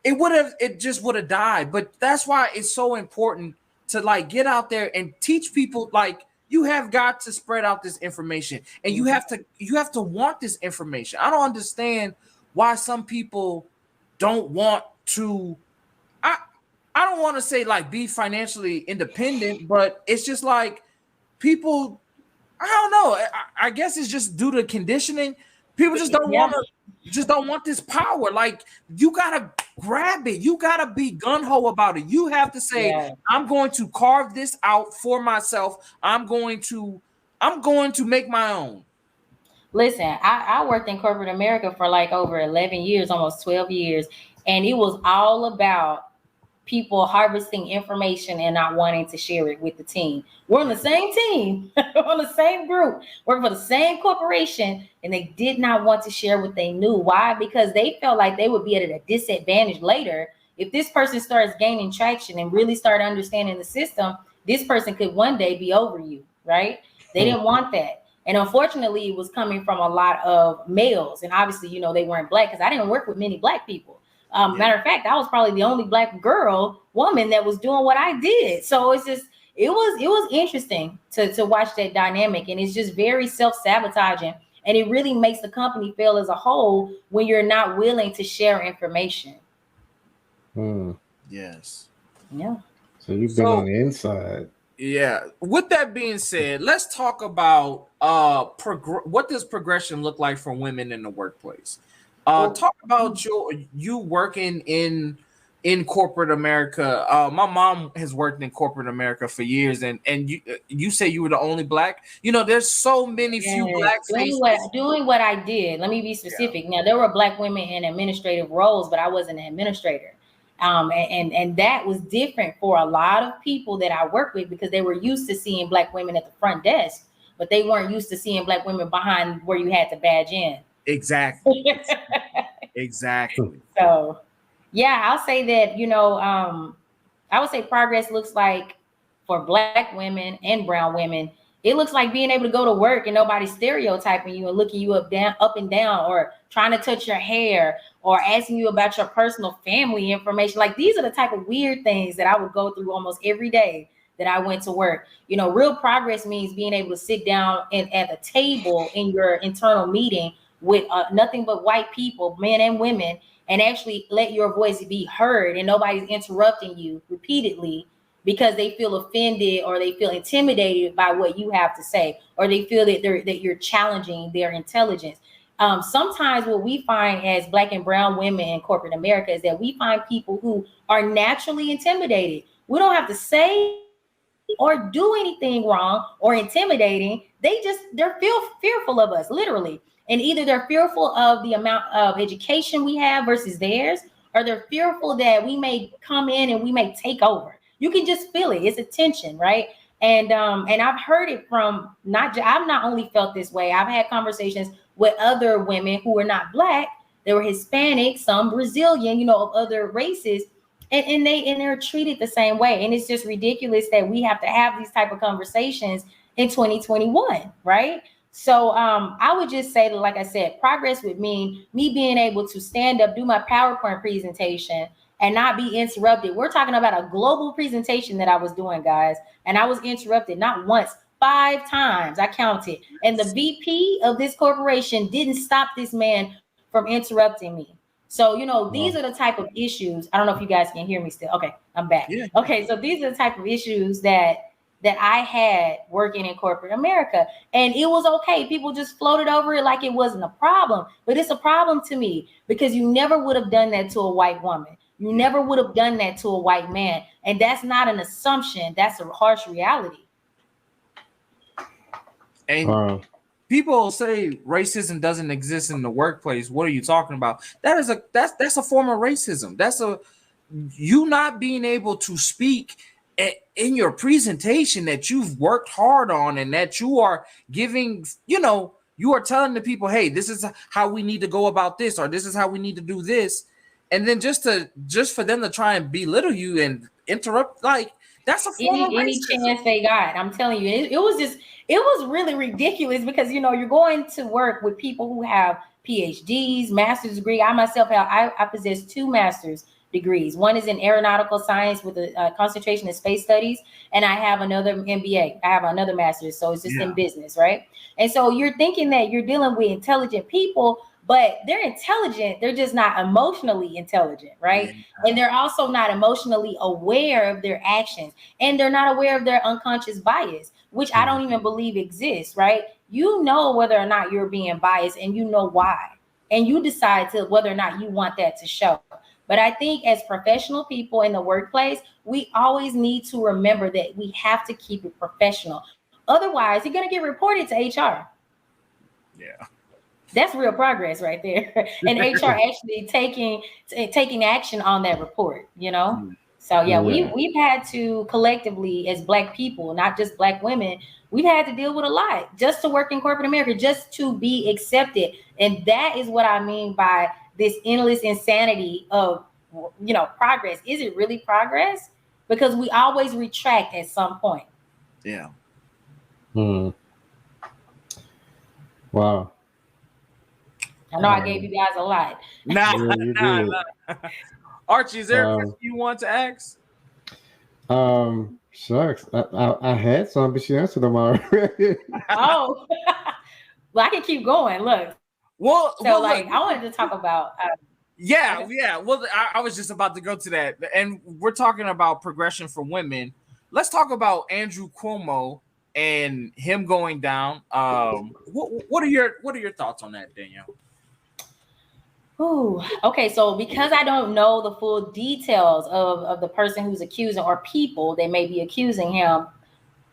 it just would have died. But that's why it's so important to like get out there and teach people. Like, you have got to spread out this information, and you have to want this information. I don't understand why some people don't want to. I don't want to say like be financially independent, but it's just like people, I don't know. I guess it's just due to conditioning. People just don't want this power. Like, you gotta grab it. You gotta be gun-ho about it. You have to say, I'm going to carve this out for myself. I'm going to make my own. Listen, I worked in corporate America for like over 11 years, almost 12 years, and it was all about people harvesting information and not wanting to share it with the team. We're on the same team, on the same group, working for the same corporation, and they did not want to share what they knew. Why? Because they felt like they would be at a disadvantage later. If this person starts gaining traction and really start understanding the system, this person could one day be over you, right? They didn't want that. And unfortunately, it was coming from a lot of males. And obviously, you know, they weren't Black, because I didn't work with many Black people. Matter of fact, I was probably the only Black woman that was doing what I did. So it's just, it was interesting to watch that dynamic. And it's just very self-sabotaging. And it really makes the company fail as a whole when you're not willing to share information. Yes. Yeah. So you've been on the inside. Yeah. With that being said, let's talk about what does progression look like for women in the workplace. Talk about you working in corporate America. My mom has worked in corporate America for years, and you say you were the only Black. You know, there's so many few Black faces doing what I did. Let me be specific. Now, there were Black women in administrative roles, but I wasn't an administrator. And that was different for a lot of people that I work with, because they were used to seeing Black women at the front desk, but they weren't used to seeing Black women behind where you had to badge in. Exactly. Exactly. So, yeah, I'll say that, you know, I would say progress looks like, for Black women and brown women, it looks like being able to go to work and nobody's stereotyping you and looking you up and down, or trying to touch your hair, or asking you about your personal family information. Like, these are the type of weird things that I would go through almost every day that I went to work. You know, real progress means being able to sit down at a table in your internal meeting with nothing but white people, men and women, and actually let your voice be heard, and nobody's interrupting you repeatedly because they feel offended or they feel intimidated by what you have to say, or they feel that you're challenging their intelligence. Sometimes what we find as Black and brown women in corporate America is that we find people who are naturally intimidated. We don't have to say or do anything wrong or intimidating. They're fearful of us, literally. And either they're fearful of the amount of education we have versus theirs, or they're fearful that we may come in and we may take over. You can just feel it. It's a tension, right? And I've heard it from I've not only felt this way. I've had conversations with other women who were not Black. They were Hispanic, some Brazilian, you know, of other races, and they're treated the same way. And it's just ridiculous that we have to have these type of conversations in 2021, right? So I would just say that, like I said, progress would mean me being able to stand up, do my PowerPoint presentation, and not be interrupted. We're talking about a global presentation that I was doing, guys, and I was interrupted not once, 5 times. I counted. And the VP of this corporation didn't stop this man from interrupting me. So, you know, these are the type of issues. I don't know if you guys can hear me still. Okay, I'm back. Yeah. Okay, so these are the type of issues that I had working in corporate America. And it was okay. People just floated over it like it wasn't a problem. But it's a problem to me, because you never would have done that to a white woman. You never would have done that to a white man. And that's not an assumption. That's a harsh reality. And people say racism doesn't exist in the workplace. What are you talking about? That's a form of racism. That's you not being able to speak in your presentation that you've worked hard on, and that you are giving, you know, you are telling the people, hey, this is how we need to go about this, or this is how we need to do this. And then just for them to try and belittle you and interrupt, like, That's a form of any racism. chance they got. I'm telling you, it was really ridiculous because you're going to work with people who have PhDs, master's degree. I myself I possess 2 master's degrees. One is in aeronautical science with a concentration in space studies, and I have another MBA. I have another master's, so it's just in business, right? And so you're thinking that you're dealing with intelligent people, but they're intelligent. They're just not emotionally intelligent, right? Yeah. And they're also not emotionally aware of their actions, and they're not aware of their unconscious bias, which I don't even believe exists, right? You know whether or not you're being biased, and you know why, and you decide to whether or not you want that to show. But I think as professional people in the workplace, we always need to remember that we have to keep it professional. Otherwise, you're going to get reported to HR. Yeah. That's real progress right there. And HR actually taking action on that report, So we've had to collectively as Black people, not just Black women, we've had to deal with a lot just to work in corporate America, just to be accepted. And that is what I mean by this endless insanity of, progress. Is it really progress? Because we always retract at some point. Yeah. Wow. I know I gave you guys a lot. Nah. Archie, is there a question you want to ask? Shucks. I had some, but she answered them already. Oh. Well, I can keep going. Look. Well, I wanted to talk about. Well, I was just about to go to that, and we're talking about progression for women. Let's talk about Andrew Cuomo and him going down. What are your thoughts on that, Danielle? Ooh, okay. So because I don't know the full details of the person who's accusing or people that may be accusing him,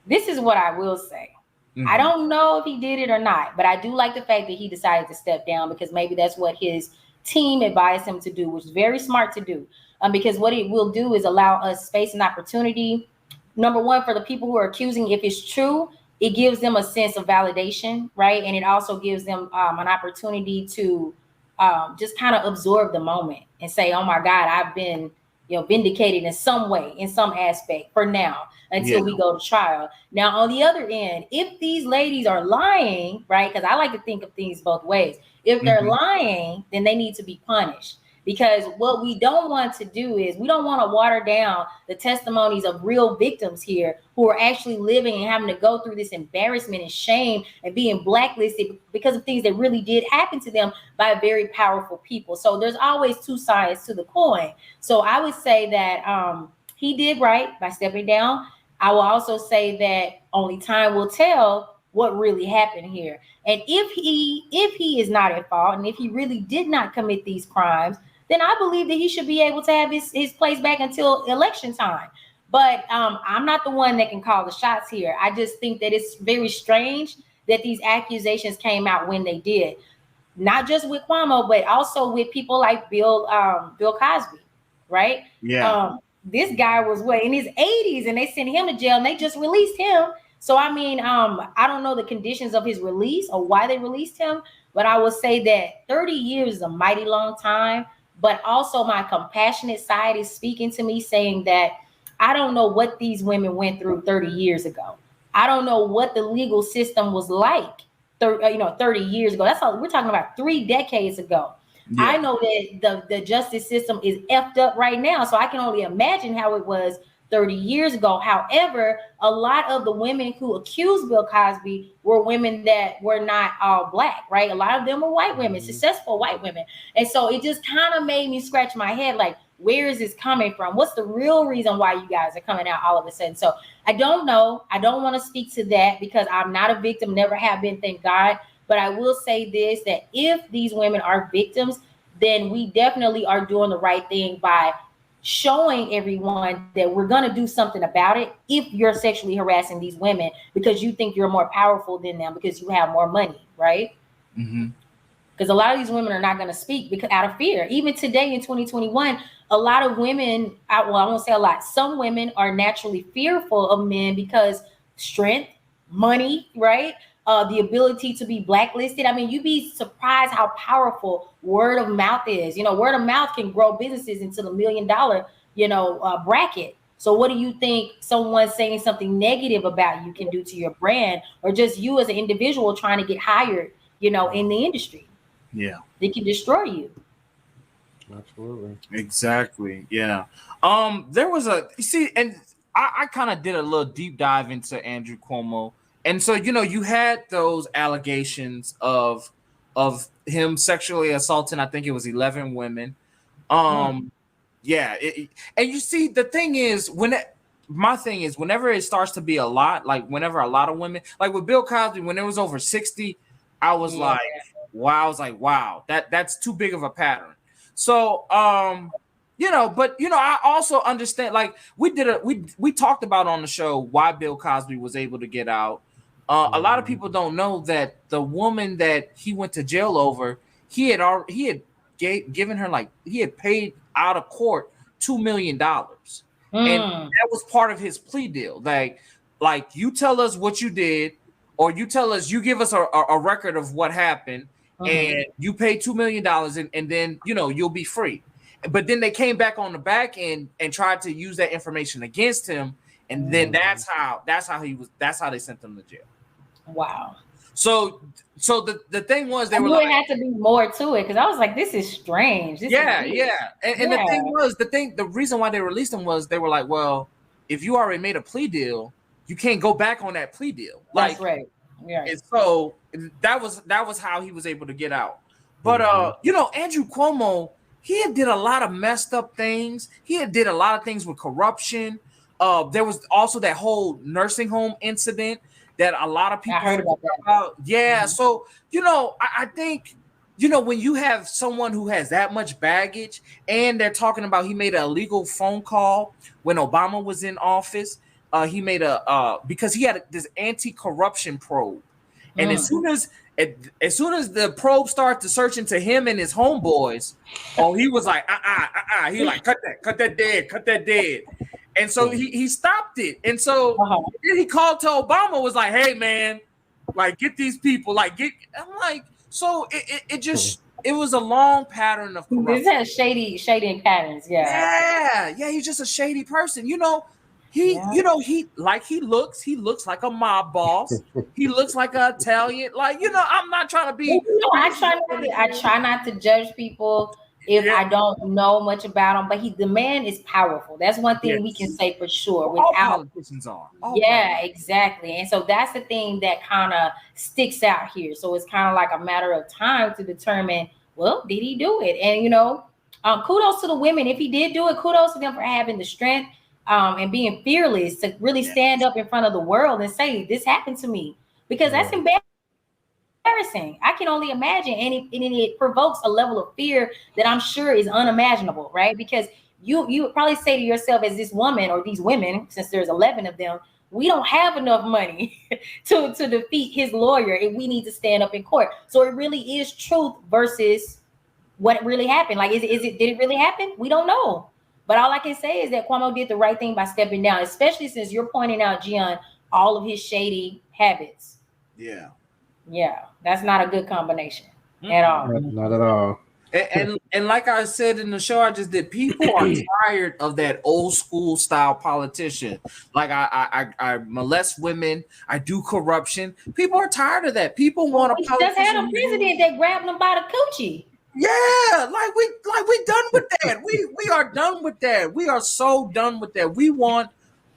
this is what I will say. Mm-hmm. I don't know if he did it or not, but I do like the fact that he decided to step down because maybe that's what his team advised him to do, which is very smart to do. Because what it will do is allow us space and opportunity. Number one, for the people who are accusing, if it's true, it gives them a sense of validation, right? And it also gives them an opportunity to just kind of absorb the moment and say, oh my God, I've been vindicated in some way, in some aspect for now, until we go to trial. Now, on the other end, if these ladies are lying, right, because I like to think of things both ways. If they're lying, then they need to be punished. Because what we don't want to do is we don't want to water down the testimonies of real victims here who are actually living and having to go through this embarrassment and shame and being blacklisted because of things that really did happen to them by very powerful people. So there's always 2 sides to the coin. So I would say that he did right by stepping down. I will also say that only time will tell what really happened here. And if he is not at fault, and if he really did not commit these crimes, then I believe that he should be able to have his place back until election time. But I'm not the one that can call the shots here. I just think that it's very strange that these accusations came out when they did, not just with Cuomo, but also with people like Bill Cosby, right? Yeah. This guy was in his 80s, and they sent him to jail, and they just released him. So I mean, I don't know the conditions of his release or why they released him, but I will say that 30 years is a mighty long time. But also my compassionate side is speaking to me, saying that I don't know what these women went through 30 years ago. I don't know what the legal system was like 30 years ago. That's all we're talking about, 3 decades ago. Yeah. I know that the justice system is effed up right now. So I can only imagine how it was 30 years ago. However, a lot of the women who accused Bill Cosby were women that were not all Black, right? A lot of them were white women, successful white women. And so it just kind of made me scratch my head, like, where is this coming from? What's the real reason why you guys are coming out all of a sudden? So I don't know. I don't want to speak to that because I'm not a victim, never have been, thank God. But I will say this, that if these women are victims, then we definitely are doing the right thing by showing everyone that we're going to do something about it if you're sexually harassing these women because you think you're more powerful than them because you have more money, right? Because a lot of these women are not going to speak because out of fear. Even today in 2021, a lot of women, I won't say a lot, some women are naturally fearful of men because strength, money, right? The ability to be blacklisted. I mean, you'd be surprised how powerful word of mouth is. Word of mouth can grow businesses into the $1 million, bracket. So what do you think someone saying something negative about you can do to your brand, or just you as an individual trying to get hired, in the industry? Yeah. They can destroy you. Absolutely. Exactly. Yeah. There was and I kind of did a little deep dive into Andrew Cuomo. And so, you had those allegations of him sexually assaulting, I think it was 11 women. Yeah. And you see, the thing is, my thing is, whenever it starts to be a lot, like whenever a lot of women, like with Bill Cosby, when it was over 60, I was like, wow, that's too big of a pattern. So, but I also understand, like we talked about on the show why Bill Cosby was able to get out. A lot of people don't know that the woman that he went to jail over, he had given her, like, he had paid out of court $2 million, and that was part of his plea deal. Like you tell us what you did, or you tell us, you give us a record of what happened, and you pay $2 million, and then you'll be free. But then they came back on the back end and tried to use that information against him, and then that's how they sent him to jail. Wow. So the thing was, they were like, it had to be more to it, because I was like, this is strange. And the thing was, the reason why they released him was they were like, well, if you already made a plea deal, you can't go back on that plea deal. That's right. Yeah. And so that was how he was able to get out. But Andrew Cuomo, he had did a lot of messed up things. He had did a lot of things with corruption. There was also that whole nursing home incident that a lot of people heard about. Yeah. So, I think, when you have someone who has that much baggage, and they're talking about he made an illegal phone call when Obama was in office. He made because he had this anti-corruption probe. And as soon as the probe started to search into him and his homeboys, he was like, he like, cut that dead. And so he stopped it. And so then he called to Obama, was like, hey man, like, get these people, I'm like, so it was a long pattern of corruption. This has shady patterns. Yeah, he's just a shady person. He looks like a mob boss. He looks like an Italian. Like, I'm not trying to be. I try not to judge people if I don't know much about him, but the man is powerful. That's one thing we can say for sure. All politicians are. Exactly. And so that's the thing that kind of sticks out here. So it's kind of like a matter of time to determine, well, did he do it? And kudos to the women. If he did do it, kudos to them for having the strength and being fearless to really stand up in front of the world and say, this happened to me, because that's embarrassing. I can only imagine, and it provokes a level of fear that I'm sure is unimaginable, right? Because you would probably say to yourself, as this woman or these women, since there's 11 of them, we don't have enough money to defeat his lawyer, and we need to stand up in court. So it really is truth versus what really happened. Like, did it really happen? We don't know. But all I can say is that Cuomo did the right thing by stepping down, especially since you're pointing out, Gion, all of his shady habits. Yeah, that's not a good combination at all. Not at all. And like I said in the show I just did, people are tired of that old school style politician. Like, I molest women, I do corruption. People are tired of that. People want a politician. Just had a president that grabbed them by the coochie. Yeah, like we done with that. We are done with that. We are so done with that. We want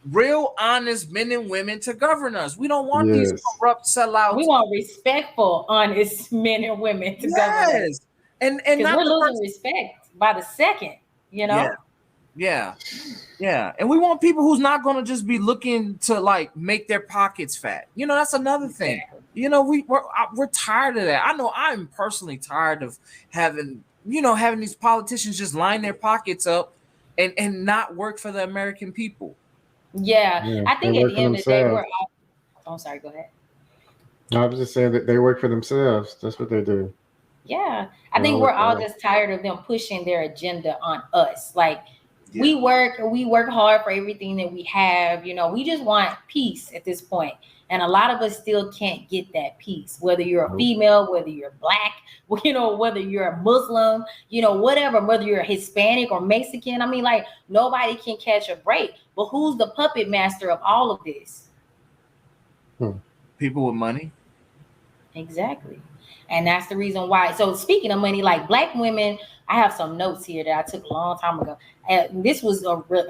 real, honest men and women to govern us. We don't want these corrupt sellouts. We want respectful, honest men and women to govern us. And not we're losing respect by the second, Yeah. And we want people who's not going to just be looking to, like, make their pockets fat. That's another thing. We're tired of that. I know I'm personally tired of having these politicians just line their pockets up and not work for the American people. Yeah. I think at the end of the day, I'm sorry, go ahead. I was just saying that they work for themselves. That's what they do. Yeah. I think we're all just tired of them pushing their agenda on us. Like, Yeah. We work hard for everything that we have. You know, we just want peace at this point. And a lot of us still can't get that peace, whether you're a female, whether you're black, you know, whether you're a Muslim, you know, whatever, whether you're Hispanic or Mexican. I mean, like, nobody can catch a break. But who's the puppet master of all of this? People with money. Exactly. And that's the reason why. So speaking of money, like black women, I have some notes here that I took a long time ago. And this was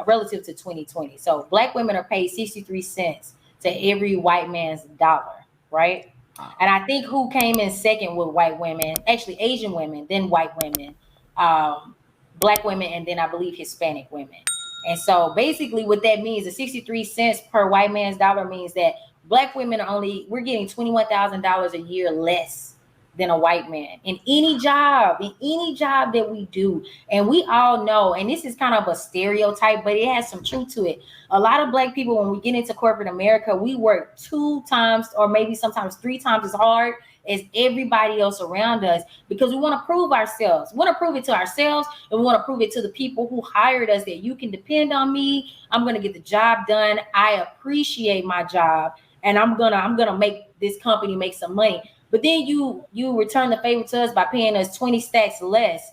relative to 2020. So black women are paid 63 cents to every white man's dollar, right? And I think who came in second with white women, actually Asian women, then white women, black women, and then I believe Hispanic women. And so basically what that means is 63 cents per white man's dollar means that black women we're getting $21,000 a year less than a white man in any job that we do. And we all know, and this is kind of a stereotype, but it has some truth to it. A lot of black people, when we get into corporate America, we work 2 times or maybe sometimes 3 times as hard as everybody else around us because we want to prove ourselves. We want to prove it to ourselves, and we want to prove it to the people who hired us that you can depend on me. I'm going to get the job done. I appreciate my job, and I'm gonna make this company make some money. But then you return the favor to us by paying us 20 stacks less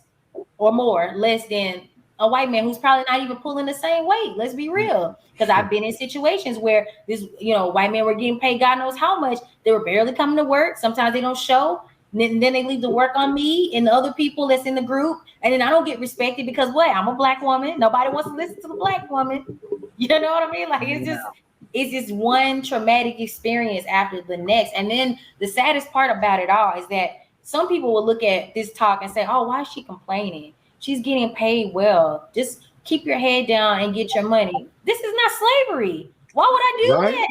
or more, less than a white man who's probably not even pulling the same weight. Let's be real. Because I've been in situations where this, white men were getting paid God knows how much. They were barely coming to work. Sometimes they don't show. Then they leave the work on me and the other people that's in the group. And then I don't get respected because what? I'm a black woman. Nobody wants to listen to the black woman. You know what I mean? Like it's just one traumatic experience after the next. And then the saddest part about it all is that some people will look at this talk and say, oh, why is she complaining? She's getting paid well. Just keep your head down and get your money. This is not slavery. Why would I do that?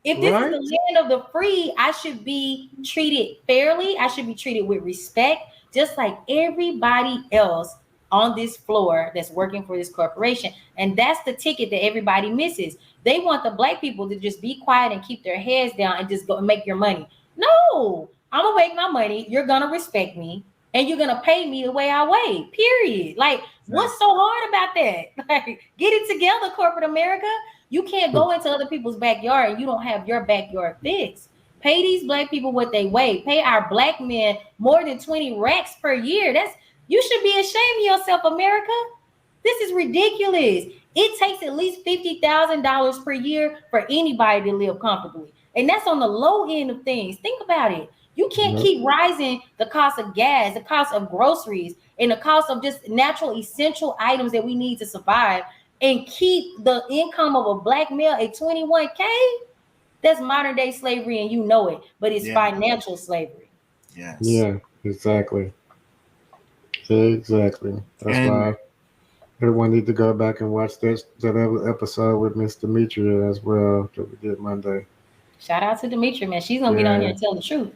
If this is the land of the free, I should be treated fairly. I should be treated with respect, just like everybody else on this floor that's working for this corporation. And that's the ticket that everybody misses. They want the black people to just be quiet and keep their heads down and just go and make your money. No, I'm gonna make my money. You're gonna respect me and you're gonna pay me the way I weigh, period. Like, what's so hard about that? Like, get it together, corporate America. You can't go into other people's backyard and you don't have your backyard fixed. Pay these black people what they weigh. Pay our black men more than 20 racks per year. You should be ashamed of yourself, America. This is ridiculous. It takes at least $50,000 per year for anybody to live comfortably. And that's on the low end of things. Think about it. You can't keep rising the cost of gas, the cost of groceries, and the cost of just natural essential items that we need to survive and keep the income of a black male at 21K. That's modern day slavery and you know it, but it's financial slavery. Yes. Yeah, exactly. Exactly. That's why everyone need to go back and watch that episode with Miss Demetria as well that we did Monday. Shout out to Demetria, man. She's gonna get on here and tell the truth.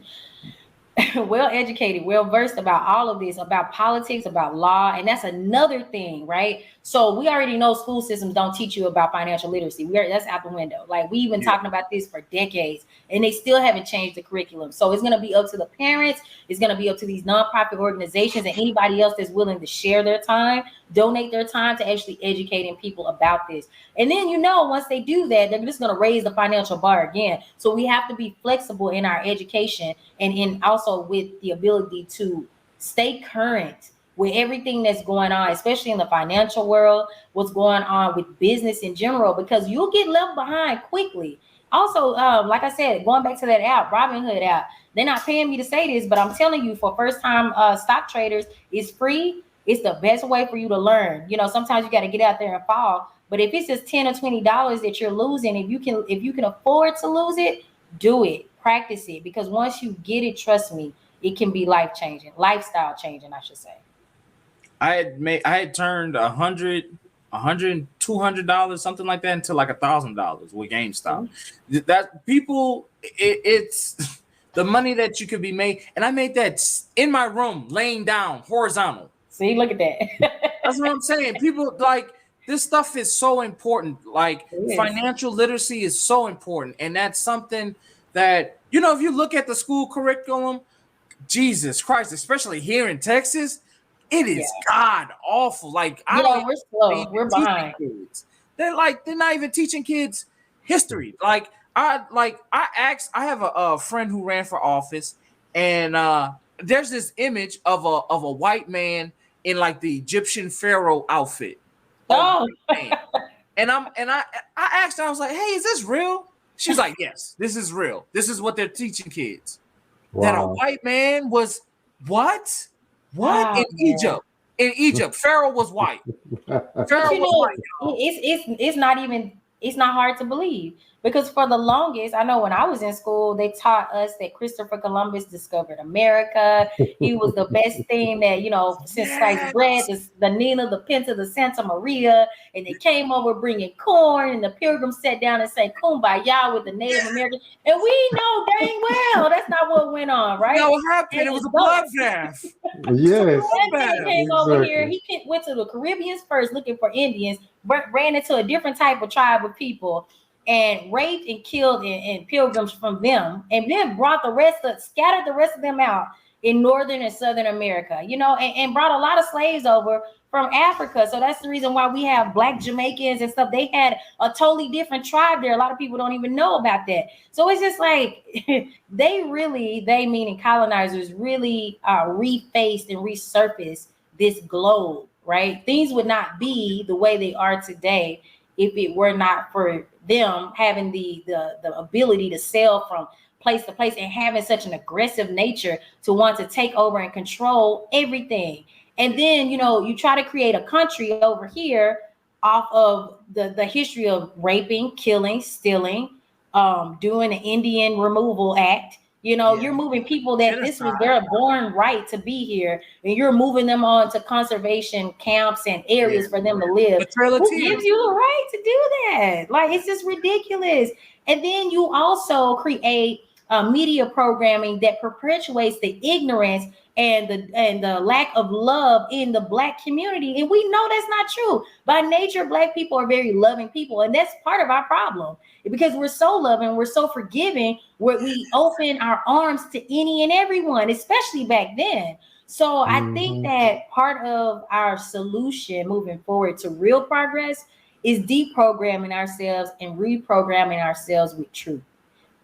Well educated, well versed about all of this, about politics, about law, and that's another thing, right? So we already know school systems don't teach you about financial literacy. That's out the window. Like, we've been talking about this for decades, and they still haven't changed the curriculum. So it's going to be up to the parents. It's going to be up to these nonprofit organizations and anybody else that's willing to share their time, donate their time to actually educating people about this. And then, once they do that, they're just going to raise the financial bar again. So we have to be flexible in our education and also with the ability to stay current with everything that's going on, especially in the financial world, what's going on with business in general, because you'll get left behind quickly. Also, like I said, going back to that app, Robinhood app, they're not paying me to say this, but I'm telling you, for first-time stock traders, it's free. It's the best way for you to learn. Sometimes you got to get out there and fall. But if it's just $10 or $20 that you're losing, if you can afford to lose it, do it. Practice it, because once you get it, trust me, it can be life-changing, lifestyle changing, I should say. I had turned $100, $200, something like that, into like $1,000 with GameStop. That people, it's the money that you could be made, and I made that in my room, laying down, horizontal. See, look at that. That's what I'm saying. People, like, this stuff is so important. Like, financial literacy is so important, and that's something that, if you look at the school curriculum, Jesus Christ, especially here in Texas, It is god awful. Like I don't we're slow. We're behind. Kids. They're not even teaching kids history. Like I have a friend who ran for office, and there's this image of a white man in like the Egyptian pharaoh outfit. Oh, and I asked her, I was like, hey, is this real? She's like, yes, this is real. This is what they're teaching kids. Wow. That a white man was what? What? In Egypt. In Egypt, Pharaoh was white. Pharaoh was white. It's not hard to believe, because for the longest, I know when I was in school, they taught us that Christopher Columbus discovered America. He was the best thing that, since sliced bread, the Nina, the Pinta, the Santa Maria, and they came over bringing corn, and the pilgrims sat down and sang Kumbaya with the Native Americans. And we know dang well that's not what went on, right? No, what happened? It was a bloodbath. Yes. He came over here. He went to the Caribbean first looking for Indians, ran into a different type of tribe of people, and raped and killed and pilgrims from them, and then scattered the rest of them out in Northern and Southern America, and brought a lot of slaves over from Africa. So that's the reason why we have Black Jamaicans and stuff. They had a totally different tribe there. A lot of people don't even know about that. So it's just like they meaning colonizers really refaced and resurfaced this globe, right? Things would not be the way they are today if it were not for them having the ability to sail from place to place and having such an aggressive nature to want to take over and control everything. And then, you try to create a country over here off of the history of raping, killing, stealing, doing the Indian Removal Act. You're moving people that this was their born right to be here, and you're moving them on to conservation camps and areas for them to live. Who gives you the right to do that? Like, it's just ridiculous. And then you also create media programming that perpetuates the ignorance and the lack of love in the Black community. And we know that's not true. By nature, Black people are very loving people. And that's part of our problem, because we're so loving, we're so forgiving, where we open our arms to any and everyone, especially back then. So I think that part of our solution moving forward to real progress is deprogramming ourselves and reprogramming ourselves with truth.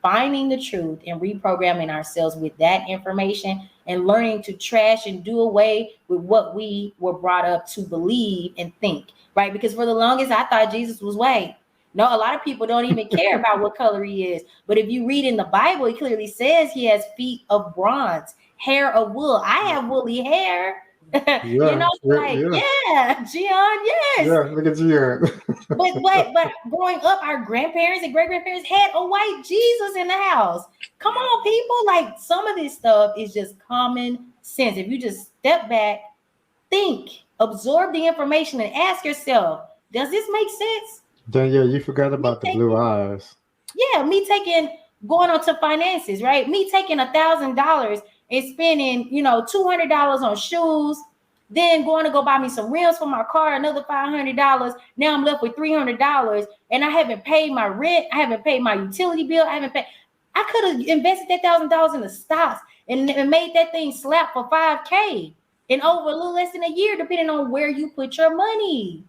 Finding the truth and reprogramming ourselves with that information, and learning to trash and do away with what we were brought up to believe and think, right? Because for the longest, I thought Jesus was white. No, a lot of people don't even care about what color he is. But if you read in the Bible, it clearly says he has feet of bronze, hair of wool. I have woolly hair. Gion, yes. Yeah, look at Gion. but growing up, our grandparents and great-grandparents had a white Jesus in the house. Come on, people. Like, some of this stuff is just common sense. If you just step back, think, absorb the information, and ask yourself, does this make sense? Danielle, you forgot about the blue eyes. Yeah, going on to finances, right? Me taking $1,000 and spending, $200 on shoes, then going to go buy me some rims for my car, another $500. Now I'm left with $300, and I haven't paid my rent. I haven't paid my utility bill. I could have invested that $1,000 in the stocks and made that thing slap for $5,000 in over a little less than a year, depending on where you put your money.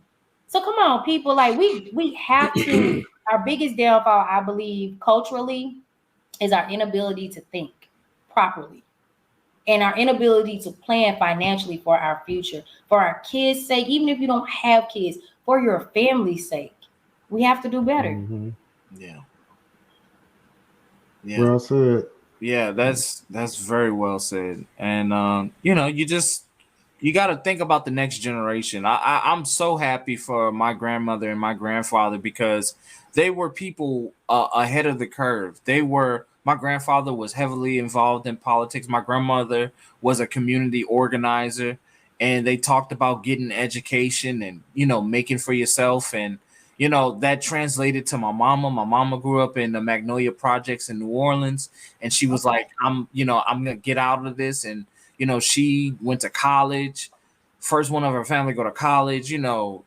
So come on, people, like we have to. Our biggest downfall, I believe, culturally, is our inability to think properly. And our inability to plan financially for our future, for our kids' sake, even if you don't have kids, for your family's sake. We have to do better. Mm-hmm. Yeah. Well said. Yeah, that's very well said. And you got to think about the next generation. I'm so happy for my grandmother and my grandfather, because they were people ahead of the curve. My grandfather was heavily involved in politics. My grandmother was a community organizer, and they talked about getting education and, making for yourself. And, that translated to my mama. My mama grew up in the Magnolia Projects in New Orleans, and she was like, I'm going to get out of this. And, she went to college, first one of her family go to college,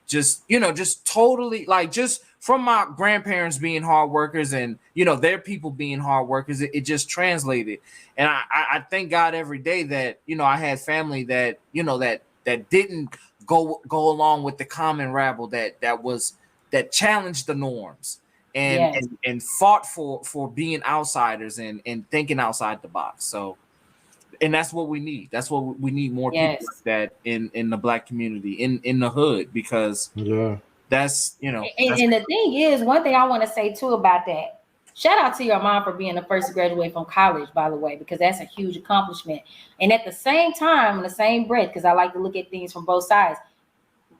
just totally, like, just from my grandparents being hard workers and, their people being hard workers, it just translated. And I thank God every day that, I had family that, that didn't go along with the common rabble, that challenged the norms and fought for being outsiders and thinking outside the box. So, and that's what we need. That's what we need, more people like that in the Black community, in the hood, because that's, you know. And the thing is, one thing I want to say too about that, shout out to your mom for being the first to graduate from college, by the way, because that's a huge accomplishment. And at the same time, in the same breath, because I like to look at things from both sides,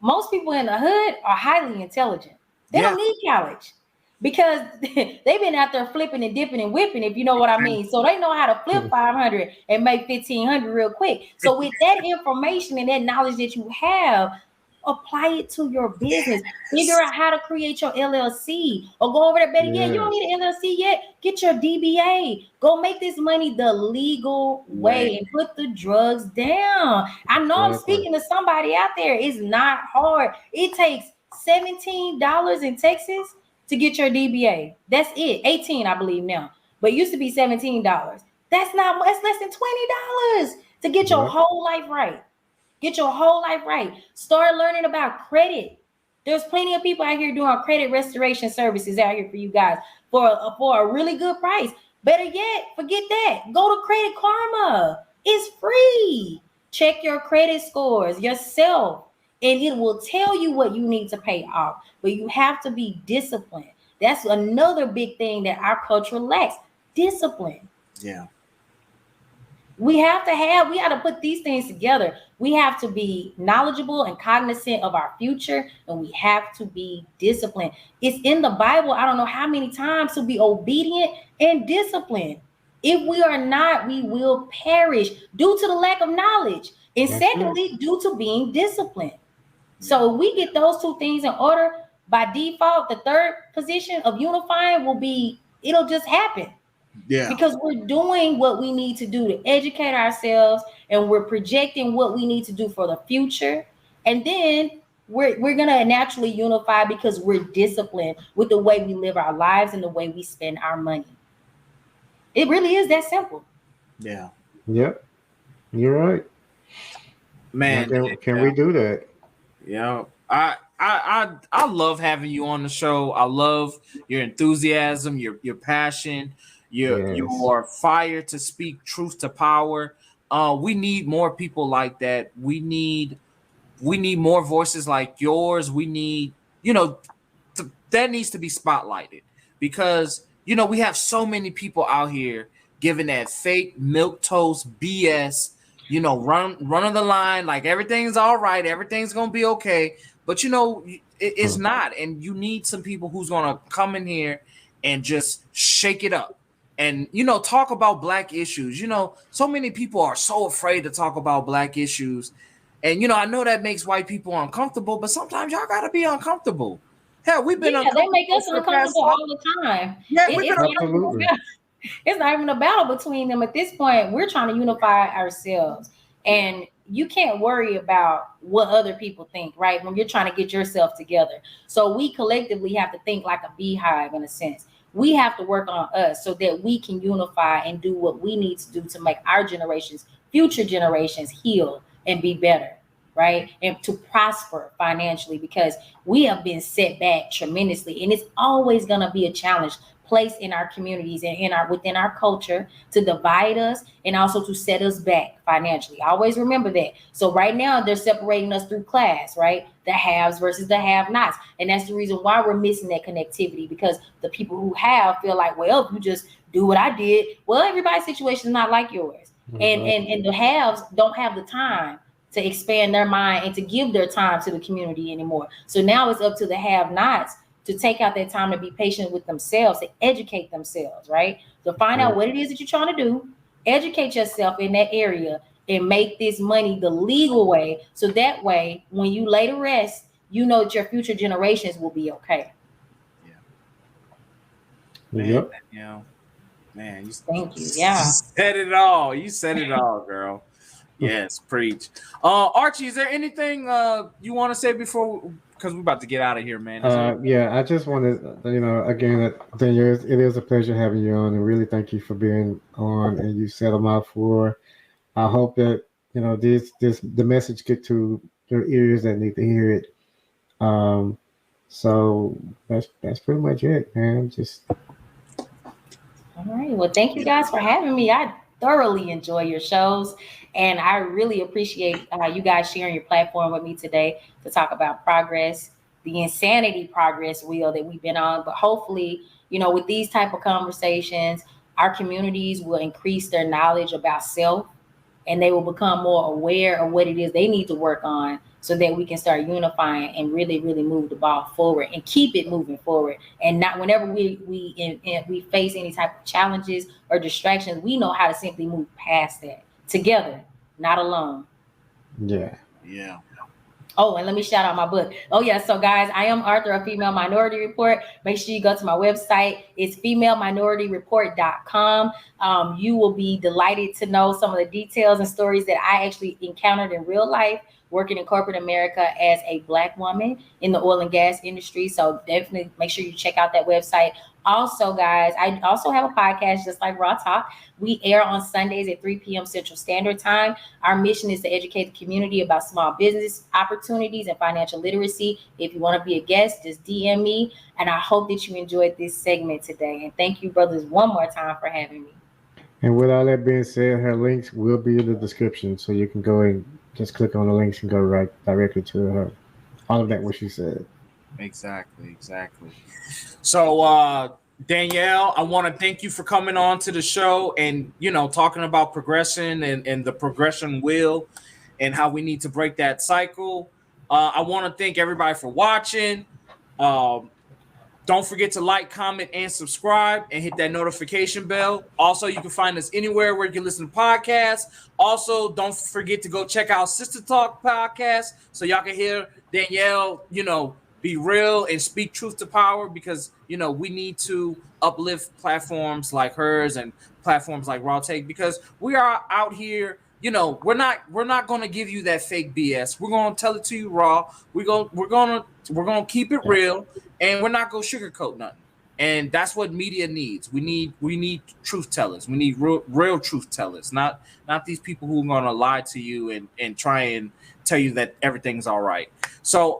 most people in the hood are highly intelligent. They don't need college, because they've been out there flipping and dipping and whipping, if you know what I mean. So they know how to flip 500 and make 1,500 real quick. So with that information and that knowledge that you have, apply it to your business. Figure out how to create your LLC, or go over there. Better yet, you don't need an LLC yet. Get your DBA. Go make this money the legal way and put the drugs down. I know I'm speaking to somebody out there. It's not hard. It takes $17 in Texas to get your DBA. That's it. 18, I believe now, but it used to be $17. That's less than $20 to get your whole life right. Get your whole life right. Start learning about credit. There's plenty of people out here doing credit restoration services out here for you guys for a really good price. Better yet, forget that. Go to Credit Karma. It's free. Check your credit scores yourself, and it will tell you what you need to pay off. But you have to be disciplined. That's another big thing that our culture lacks: discipline. Yeah. We got to put these things together. We have to be knowledgeable and cognizant of our future, and we have to be disciplined. It's in the Bible, I don't know how many times, to be obedient and disciplined. If we are not, we will perish due to the lack of knowledge. And secondly, due to being disciplined. So we get those two things in order, by default, the third position of unifying it'll just happen. Yeah, because we're doing what we need to do to educate ourselves, and we're projecting what we need to do for the future, and then we're gonna naturally unify because we're disciplined with the way we live our lives and the way we spend our money. It really is that simple. Yeah. Yep. You're right, man. Can we do that? Yeah. I love having you on the show. I love your enthusiasm, your passion. Your fire to speak truth to power. We need more people like that. We need more voices like yours. We need, that needs to be spotlighted, because, we have so many people out here giving that fake milquetoast BS, run on the line, like everything's all right, everything's going to be okay. But, it's not. And you need some people who's going to come in here and just shake it up. And, talk about Black issues. So many people are so afraid to talk about Black issues. And, I know that makes white people uncomfortable, but sometimes y'all got to be uncomfortable. Hell, we've been uncomfortable. They make us uncomfortable all the time. Yeah, it's not even a battle between them at this point. We're trying to unify ourselves. And you can't worry about what other people think, right? When you're trying to get yourself together. So we collectively have to think like a beehive, in a sense. We have to work on us so that we can unify and do what we need to do to make our generations, future generations, heal and be better, right? And to prosper financially, because we have been set back tremendously. And it's always going to be a challenge placed in our communities and within our culture to divide us and also to set us back financially. Always remember that. So right now they're separating us through class, right? The haves versus the have-nots. And that's the reason why we're missing that connectivity, because the people who have feel like, well, if you just do what I did, well, everybody's situation is not like yours. Mm-hmm. And the haves don't have the time to expand their mind and to give their time to the community anymore. So now it's up to the have-nots to take out that time to be patient with themselves, to educate themselves, right? To find out what it is that you're trying to do, educate yourself in that area, and make this money the legal way. So that way, when you lay to rest, you know that your future generations will be okay. Yeah. Man, thank you. Yeah. Said it all. You said it all, girl. Yes, preach. Archie, is there anything you want to say before? Because we're about to get out of here, man. I just wanted, again, Danielle, it is a pleasure having you on, and really thank you for being on. And you set them out for. I hope that the message get to their ears that need to hear it. Um, so that's pretty much it, man. Just All right. Well, thank you guys for having me. I thoroughly enjoy your shows, and I really appreciate you guys sharing your platform with me today to talk about progress, the insanity progress wheel that we've been on. But hopefully, with these type of conversations, our communities will increase their knowledge about self, and they will become more aware of what it is they need to work on so that we can start unifying and really, really move the ball forward and keep it moving forward. And not whenever we face any type of challenges or distractions, we know how to simply move past that together, not alone. yeah. Yeah. Oh, and let me shout out my book. Oh, yeah. So, guys, I am Arthur, a Female Minority Report. Make sure you go to my website. It's femaleminorityreport.com. You will be delighted to know some of the details and stories that I actually encountered in real life working in corporate America as a Black woman in the oil and gas industry. So definitely make sure you check out that website. Also, guys, I also have a podcast just like Raw Talk. We air on Sundays at 3 p.m. Central Standard Time. Our mission is to educate the community about small business opportunities and financial literacy. If you want to be a guest, just DM me. And I hope that you enjoyed this segment today. And thank you, brothers, one more time for having me. And with all that being said, her links will be in the description, so you can go and just click on the links and go right directly to her. All of that what she said. Exactly. So, Danielle, I want to thank you for coming on to the show and, talking about progression and the progression wheel and how we need to break that cycle. I want to thank everybody for watching. Don't forget to like, comment, and subscribe and hit that notification bell. Also, you can find us anywhere where you can listen to podcasts. Also, don't forget to go check out Sistas Talk Podcast so y'all can hear Danielle, be real and speak truth to power because, we need to uplift platforms like hers and platforms like Raw Take because we are out here. We're not going to give you that fake BS. We're going to tell it to you raw. We're going to keep it real and we're not going to sugarcoat nothing. And that's what media needs. We need truth tellers. We need real truth tellers, not these people who are going to lie to you and try and tell you that everything's all right. So,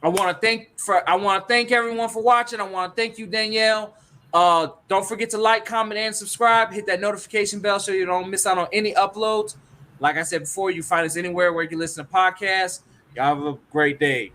I want to thank everyone for watching. I want to thank you, Danielle. Don't forget to like, comment, and subscribe. Hit that notification bell so you don't miss out on any uploads. Like I said before, you find us anywhere where you can listen to podcasts. Y'all have a great day.